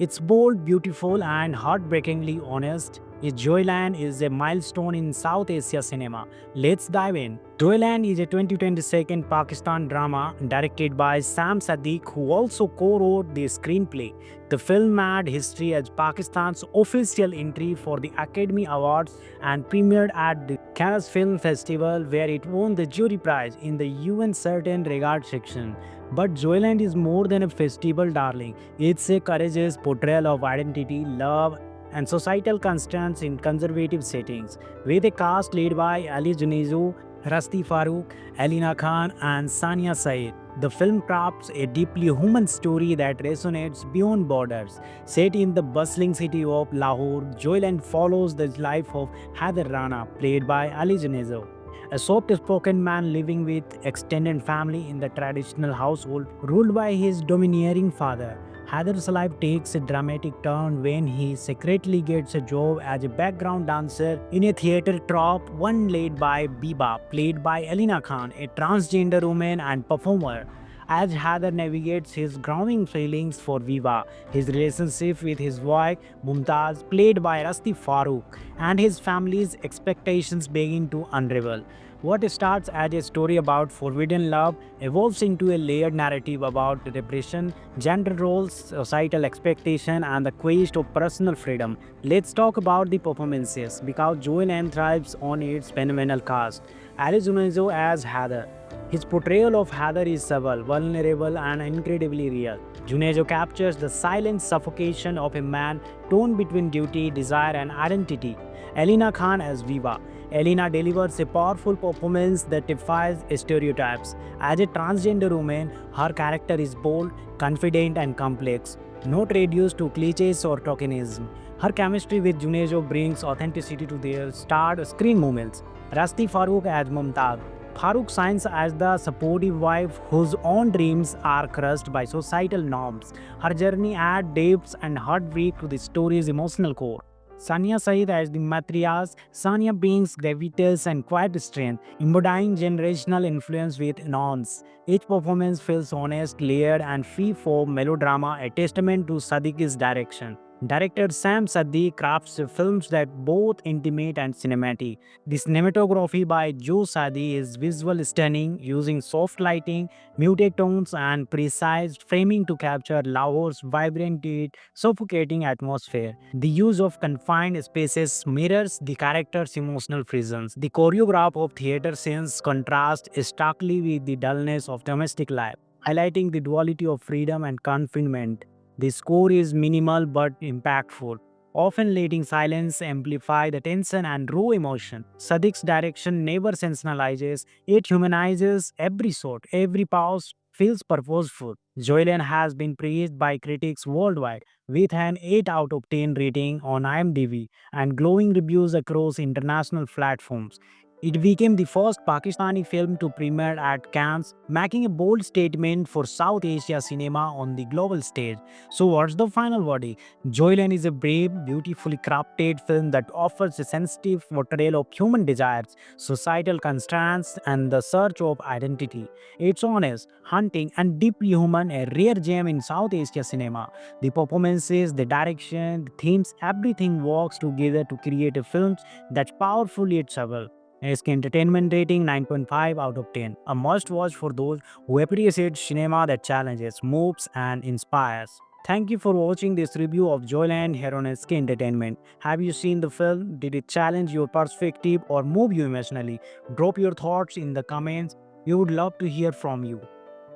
It's bold, beautiful, and heartbreakingly honest. Joyland is a milestone in South Asia cinema. Let's dive in. Joyland is a 2022 Pakistan drama directed by Sam Sadiq, who also co-wrote the screenplay. The film made history as Pakistan's official entry for the Academy Awards and premiered at the Cannes Film Festival, where it won the jury prize in the UN Certain Regard section. But Joyland is more than a festival darling. It's a courageous portrayal of identity, love, and societal constraints in conservative settings. With a cast led by Ali Junejo, Rasti Farooq, Alina Khan, and Sania Said, the film crafts a deeply human story that resonates beyond borders. Set in the bustling city of Lahore, Joyland follows the life of Haider Rana, played by Ali Junejo, a soft-spoken man living with extended family in the traditional household ruled by his domineering father. Haider's life takes a dramatic turn when he secretly gets a job as a background dancer in a theater troupe, one led by Biba, played by Alina Khan, a transgender woman and performer. As Haider navigates his growing feelings for Viva, his relationship with his wife Mumtaz, played by Rasti Farooq, and his family's expectations begin to unravel. What starts as a story about forbidden love evolves into a layered narrative about repression, gender roles, societal expectation, and the quest of personal freedom. Let's talk about the performances because Joanne thrives on its phenomenal cast. Ali Junejo as Haider. His portrayal of Haider is subtle, vulnerable, and incredibly real. Junejo captures the silent suffocation of a man torn between duty, desire, and identity. Elena Khan as Viva. Elena delivers a powerful performance that defies stereotypes. As a transgender woman, her character is bold, confident, and complex, not reduced to cliches or tokenism. Her chemistry with Junejo brings authenticity to their starred screen moments. Rasti Farooq as Mumtaz. Farooq shines as the supportive wife whose own dreams are crushed by societal norms. Her journey adds depth and heartbreak to the story's emotional core. Sania Saeed as the matriarch. Sania brings gravitas and quiet strength, embodying generational influence with nuance. Each performance feels honest, layered, and free from melodrama, a testament to Sadiq's direction. Director Sam Saddi crafts films that both intimate and cinematic. The cinematography by Joe Sadi is visual stunning, using soft lighting, muted tones, and precise framing to capture Lahore's vibrant yet suffocating atmosphere. The use of confined spaces mirrors the character's emotional presence. The choreograph of theater scenes contrasts starkly with the dullness of domestic life, highlighting the duality of freedom and confinement. The score is minimal but impactful, often letting silence amplify the tension and raw emotion. Sadiq's direction never sensationalizes, it humanizes every shot, every pause feels purposeful. Joyland has been praised by critics worldwide with an 8 out of 10 rating on IMDb and glowing reviews across international platforms. It became the first Pakistani film to premiere at Cannes, making a bold statement for South Asia cinema on the global stage. So, what's the final verdict? Joyland is a brave, beautifully crafted film that offers a sensitive portrayal of human desires, societal constraints, and the search of identity. It's honest, haunting, and deeply human, a rare gem in South Asia cinema. The performances, the direction, the themes, everything works together to create a film that's powerful yet subtle. SK Entertainment rating 9.5 out of 10. A must watch for those who appreciate cinema that challenges, moves, and inspires. Thank you for watching this review of Joyland here on SK Entertainment. Have you seen the film? Did it challenge your perspective or move you emotionally? Drop your thoughts in the comments. We would love to hear from you.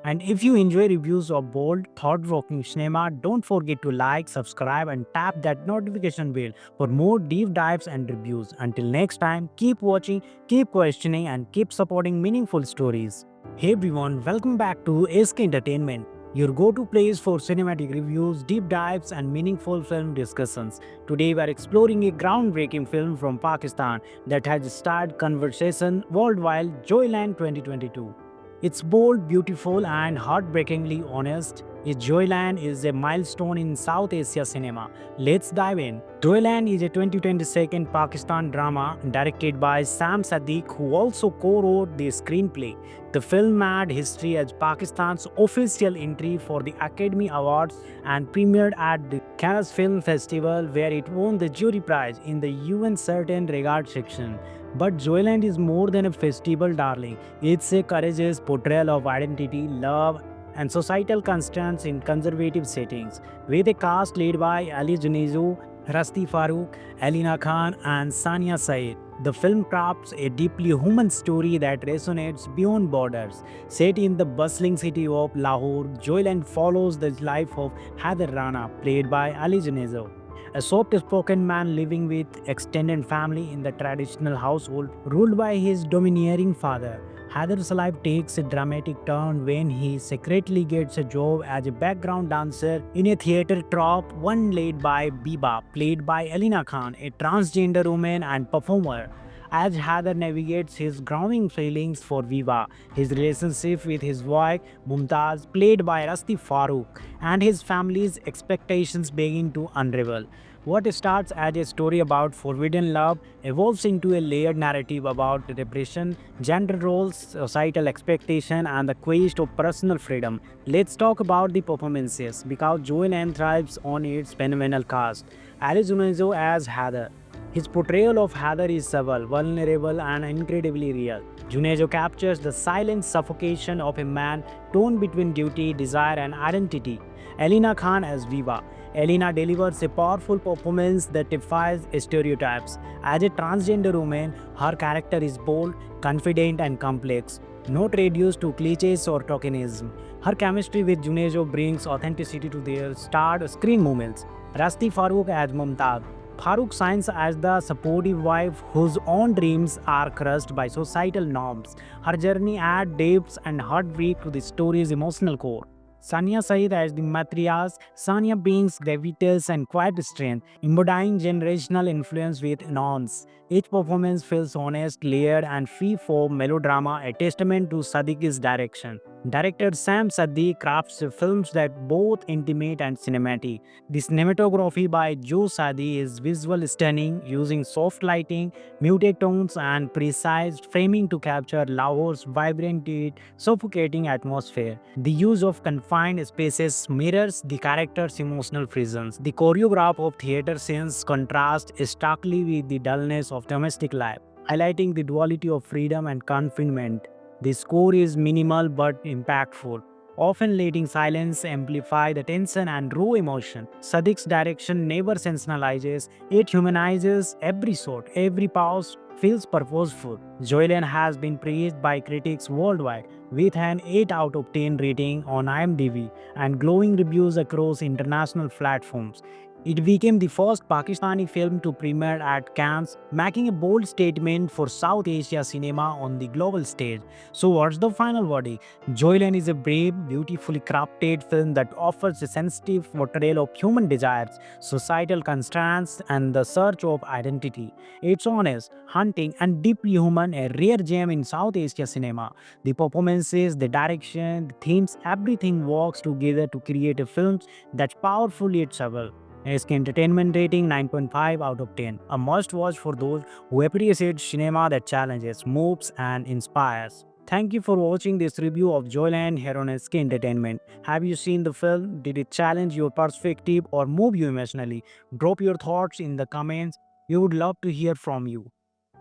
And if you enjoy reviews of bold, thought-provoking cinema, don't forget to like, subscribe, and tap that notification bell for more deep dives and reviews. Until next time, keep watching, keep questioning, and keep supporting meaningful stories. Hey everyone, welcome back to SK Entertainment, your go-to place for cinematic reviews, deep dives, and meaningful film discussions. Today we are exploring a groundbreaking film from Pakistan that has started conversation worldwide, Joyland 2022. It's bold, beautiful, and heartbreakingly honest. Joyland is a milestone in South Asia cinema. Let's dive in. Joyland is a 2022 Pakistan drama directed by Sam Sadiq, who also co-wrote the screenplay. The film made history as Pakistan's official entry for the Academy Awards and premiered at the Cannes Film Festival, where it won the jury prize in the UN Certain Regard section. But Joyland is more than a festival darling. It's a courageous portrayal of identity, love, and societal constraints in conservative settings. With a cast led by Ali Junejo, Rasti Farooq, Alina Khan, and Sania Said, the film crafts a deeply human story that resonates beyond borders. Set in the bustling city of Lahore, Joyland follows the life of Haider Rana, played by Ali Junejo, a soft-spoken man living with extended family in the traditional household ruled by his domineering father. Haider's life takes a dramatic turn when he secretly gets a job as a background dancer in a theater troupe, one led by Biba, played by Elina Khan, a transgender woman and performer. As Haider navigates his growing feelings for Viva, his relationship with his wife Mumtaz, played by Rasti Farooq, and his family's expectations begin to unravel. What starts as a story about forbidden love evolves into a layered narrative about repression, gender roles, societal expectation, and the quest of personal freedom. Let's talk about the performances because Joel N thrives on its phenomenal cast. Arizonazo as Heather. His portrayal of Heather is subtle, vulnerable, and incredibly real. Junejo captures the silent suffocation of a man torn between duty, desire, and identity. Elina Khan as Viva. Elina delivers a powerful performance that defies stereotypes. As a transgender woman, her character is bold, confident, and complex, not reduced to cliches or tokenism. Her chemistry with Junejo brings authenticity to their starred screen moments. Rasti Farooq as Mumtaz. Farooq shines as the supportive wife whose own dreams are crushed by societal norms. Her journey adds depth and heartbreak to the story's emotional core. Sania Saeed as the matriarch, Sania brings gravitas and quiet strength, embodying generational influence with nuance. Each performance feels honest, layered, and free from melodrama, a testament to Sadiq's direction. Director Sam Saddi crafts films that both intimate and cinematic. The cinematography by Joe Saddi is visual stunning, using soft lighting, muted tones, and precise framing to capture Lahore's vibrant yet suffocating atmosphere. The use of confined spaces mirrors the character's emotional prisons. The choreograph of theater scenes contrasts starkly with the dullness of domestic life, highlighting the duality of freedom and confinement. The score is minimal but impactful, often letting silence amplify the tension and raw emotion. Sadiq's direction never sensationalizes, it humanizes every shot, every pause feels purposeful. Joyland has been praised by critics worldwide with an 8 out of 10 rating on IMDb and glowing reviews across international platforms. It became the first Pakistani film to premiere at Cannes, making a bold statement for South Asia cinema on the global stage. So, what's the final verdict? Joyland is a brave, beautifully crafted film that offers a sensitive portrayal of human desires, societal constraints, and the search of identity. It's honest, haunting, and deeply human, a rare gem in South Asia cinema. The performances, the direction, the themes, everything works together to create a film that's powerful yet subtle. SK Entertainment rating 9.5 out of 10. A must watch for those who appreciate cinema that challenges, moves, and inspires. Thank you for watching this review of Joyland here on SK Entertainment. Have you seen the film? Did it challenge your perspective or move you emotionally? Drop your thoughts in the comments. We would love to hear from you.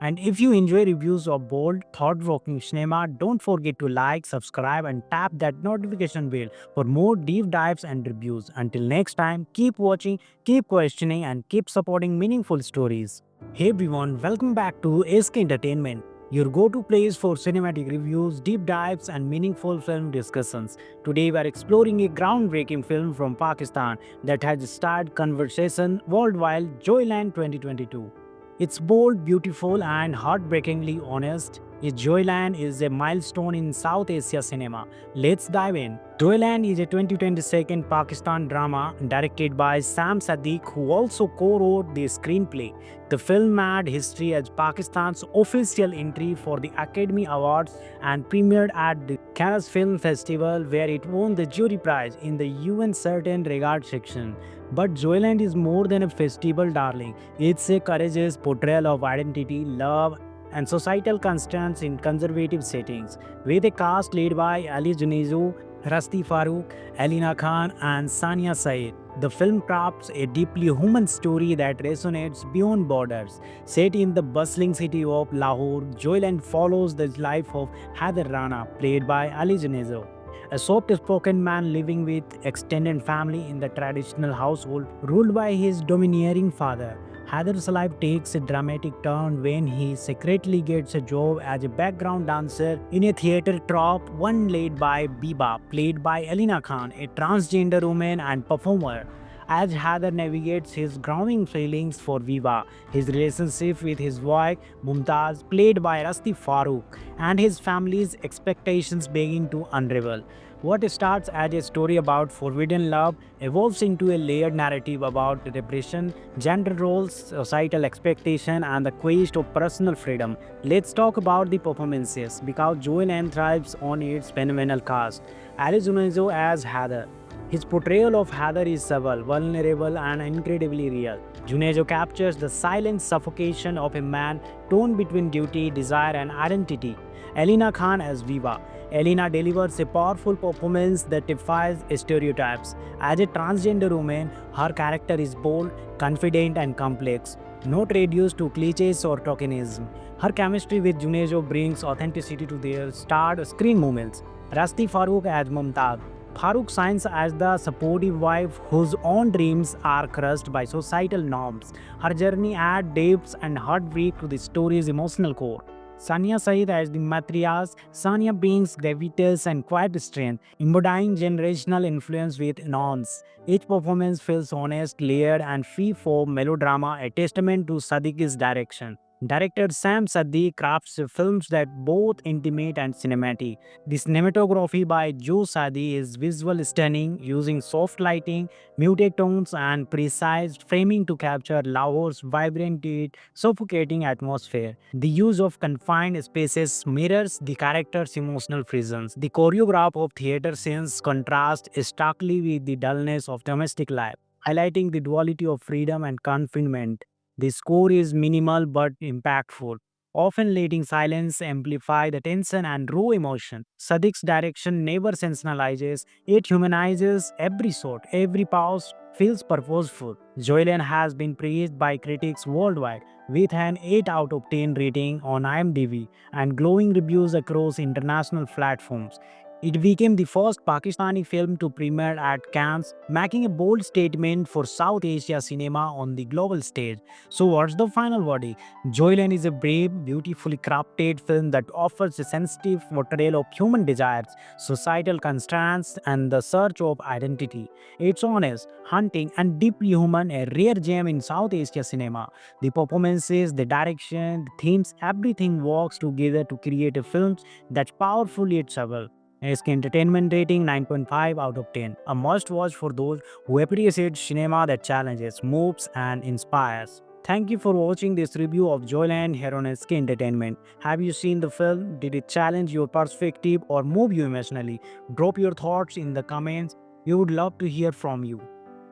And if you enjoy reviews of bold, thought-provoking cinema, don't forget to like, subscribe, and tap that notification bell for more deep dives and reviews. Until next time, keep watching, keep questioning, and keep supporting meaningful stories. Hey everyone, welcome back to SK Entertainment, your go-to place for cinematic reviews, deep dives, and meaningful film discussions. Today we are exploring a groundbreaking film from Pakistan that has started conversation worldwide, Joyland 2022. It's bold, beautiful, and heartbreakingly honest. Joyland is a milestone in South Asia cinema. Let's dive in. Joyland is a 2022 Pakistan drama directed by Sam Sadiq, who also co-wrote the screenplay. The film made history as Pakistan's official entry for the Academy Awards and premiered at the Cannes Film Festival, where it won the jury prize in the UN Certain Regard section. But Joyland is more than a festival darling. It's a courageous portrayal of identity, love, and societal constraints in conservative settings. With a cast led by Ali Junejo, Rasti Farooq, Alina Khan, and Sania Said, the film crafts a deeply human story that resonates beyond borders. Set in the bustling city of Lahore, Joyland follows the life of Haider Rana, played by Ali Junejo, a soft-spoken man living with extended family in the traditional household ruled by his domineering father. Haider's life takes a dramatic turn when he secretly gets a job as a background dancer in a theater troupe, one led by Biba, played by Alina Khan, a transgender woman and performer. As Haider navigates his growing feelings for Viva, his relationship with his wife Mumtaz, played by Rasti Farooq, and his family's expectations beginning to unravel. What starts as a story about forbidden love evolves into a layered narrative about repression, gender roles, societal expectation, and the quest of personal freedom. Let's talk about the performances because Joel thrives on its phenomenal cast. Ali Junejo as Haider. His portrayal of Haider is subtle, vulnerable, and incredibly real. Junejo captures the silent suffocation of a man torn between duty, desire, and identity. Alina Khan as Viva. Elena delivers a powerful performance that defies stereotypes. As a transgender woman, her character is bold, confident, and complex, not reduced to cliches or tokenism. Her chemistry with Junejo brings authenticity to their starred screen moments. Rasti Farooq as Mumtaz. Farooq shines as the supportive wife whose own dreams are crushed by societal norms. Her journey adds depth and heartbreak to the story's emotional core. Sania Said as the matriarch. Sania brings gravitas and quiet strength, embodying generational influence with nuance. Each performance feels honest, layered, and free from melodrama, a testament to Sadiq's direction. Director Sam Saddi crafts films that both intimate and cinematic. The cinematography by Joe Sadi is visual stunning, using soft lighting, muted tones, and precise framing to capture Lahore's vibrant yet suffocating atmosphere. The use of confined spaces mirrors the character's emotional presence. The choreograph of theater scenes contrasts starkly with the dullness of domestic life, highlighting the duality of freedom and confinement. The score is minimal but impactful, often letting silence amplify the tension and raw emotion. Sadiq's direction never sensationalizes, it humanizes every shot, every pause feels purposeful. Joyland has been praised by critics worldwide with an 8 out of 10 rating on IMDb and glowing reviews across international platforms. It became the first Pakistani film to premiere at Cannes, making a bold statement for South Asia cinema on the global stage. So, what's the final verdict? Joyland is a brave, beautifully crafted film that offers a sensitive portrayal of human desires, societal constraints, and the search of identity. It's honest, hunting, and deeply human, a rare gem in South Asia cinema. The performances, the direction, the themes, everything works together to create a film that's powerful yet subtle. SK Entertainment rating 9.5 out of 10. A must watch for those who appreciate cinema that challenges, moves, and inspires. Thank you for watching this review of Joyland here on SK Entertainment. Have you seen the film? Did it challenge your perspective or move you emotionally? Drop your thoughts in the comments. We would love to hear from you.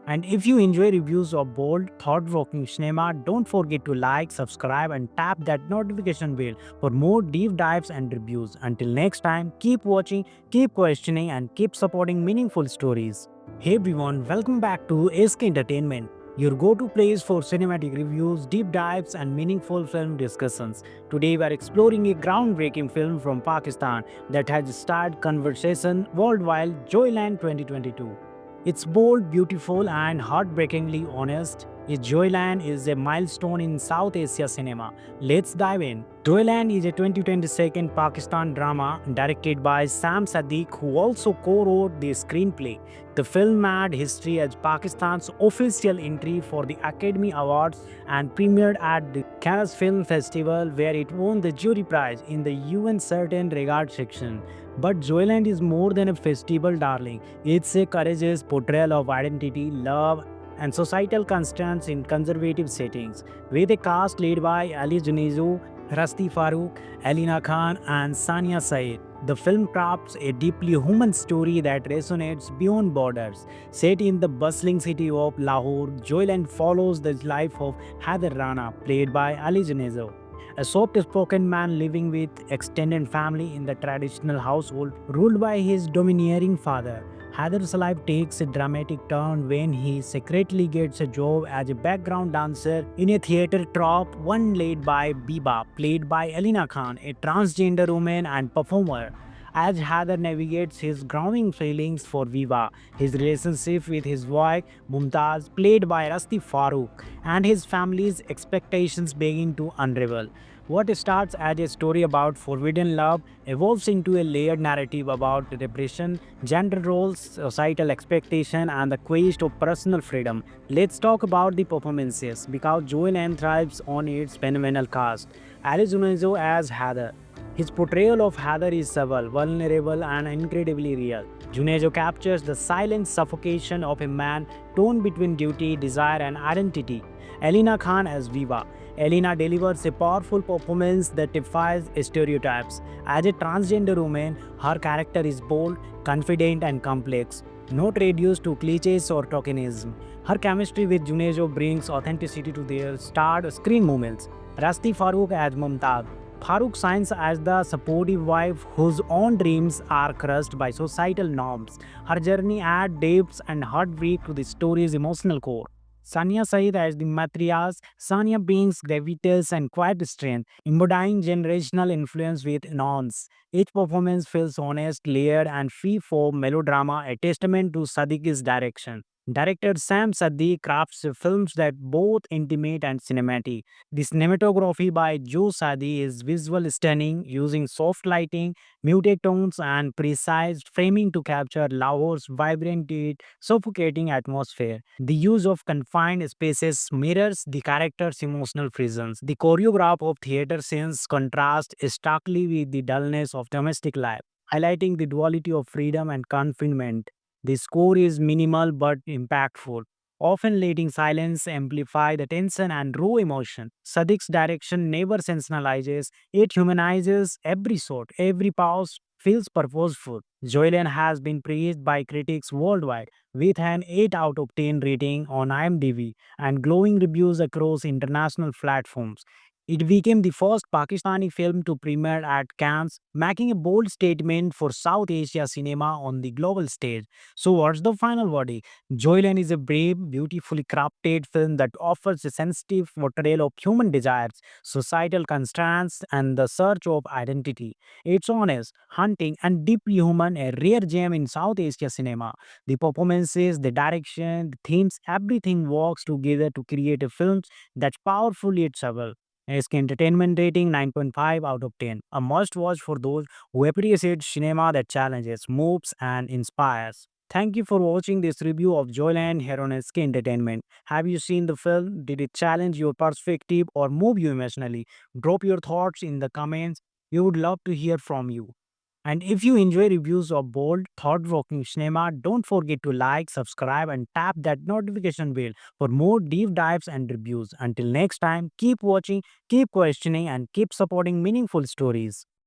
And if you enjoy reviews of bold, thought-provoking cinema, don't forget to like, subscribe, and tap that notification bell for more deep dives and reviews. Until next time, keep watching, keep questioning, and keep supporting meaningful stories. Hey everyone, welcome back to SK Entertainment, your go-to place for cinematic reviews, deep dives, and meaningful film discussions. Today we are exploring a groundbreaking film from Pakistan that has started conversation worldwide, Joyland 2022. It's bold, beautiful, and heartbreakingly honest. Joyland is a milestone in South Asia cinema. Let's dive in. Joyland is a 2022 Pakistan drama directed by Sam Sadiq, who also co-wrote the screenplay. The film made history as Pakistan's official entry for the Academy Awards and premiered at the Cannes Film Festival, where it won the jury prize in the UN Certain Regard section. But Joyland is more than a festival darling. It's a courageous portrayal of identity, love, and societal constraints in conservative settings. With a cast led by Ali Junejo, Rasti Farooq, Alina Khan, and Sania Said, the film crafts a deeply human story that resonates beyond borders. Set in the bustling city of Lahore, Joyland follows the life of Haider Rana, played by Ali Junejo, a soft-spoken man living with extended family in the traditional household ruled by his domineering father. Haider's life takes a dramatic turn when he secretly gets a job as a background dancer in a theater troupe, one led by Biba, played by Elina Khan, a transgender woman and performer. As Haider navigates his growing feelings for Viva, his relationship with his wife Mumtaz, played by Rasti Farooq, and his family's expectations begin to unravel. What starts as a story about forbidden love evolves into a layered narrative about repression, gender roles, societal expectation, and the quest of personal freedom. Let's talk about the performances because Joel N thrives on its phenomenal cast. Ali Junejo as Heather. His portrayal of Heather is subtle, vulnerable, and incredibly real. Junejo captures the silent suffocation of a man torn between duty, desire, and identity. Elina Khan as Viva. Elina delivers a powerful performance that defies stereotypes. As a transgender woman, her character is bold, confident, and complex, not reduced to cliches or tokenism. Her chemistry with Junejo brings authenticity to their starred screen moments. Rasti Farooq as Mumtaz. Farooq shines as the supportive wife whose own dreams are crushed by societal norms. Her journey adds depth and heartbreak to the story's emotional core. Sania Saeed as the matriarch, Sania brings gravitas and quiet strength, embodying generational influence with nuance. Each performance feels honest, layered, and free for melodrama, a testament to Sadiq's direction. Director Sam Saddi crafts films that both intimate and cinematic. The cinematography by Joe Sadi is visual stunning, using soft lighting, muted tones, and precise framing to capture Lahore's vibrant yet suffocating atmosphere. The use of confined spaces mirrors the character's emotional prisons. The choreograph of theater scenes contrasts starkly with the dullness of domestic life, highlighting the duality of freedom and confinement. The score is minimal but impactful, often letting silence amplify the tension and raw emotion. Sadiq's direction never sensationalizes, it humanizes every shot, every pause feels purposeful. Joylan has been praised by critics worldwide with an 8 out of 10 rating on IMDb and glowing reviews across international platforms. It became the first Pakistani film to premiere at Cannes, making a bold statement for South Asia cinema on the global stage. So, what's the final verdict? Joyland is a brave, beautifully crafted film that offers a sensitive portrayal of human desires, societal constraints, and the search of identity. It's honest, hunting, and deeply human, a rare gem in South Asia cinema. The performances, the direction, the themes, everything works together to create a film that's powerful yet subtle. SK Entertainment rating 9.5 out of 10. A must watch for those who appreciate cinema that challenges, moves, and inspires. Thank you for watching this review of Joyland here on SK Entertainment. Have you seen the film? Did it challenge your perspective or move you emotionally? Drop your thoughts in the comments. We would love to hear from you. And if you enjoy reviews of bold, thought-provoking cinema, don't forget to like, subscribe, and tap that notification bell for more deep dives and reviews. Until next time, keep watching, keep questioning, and keep supporting meaningful stories.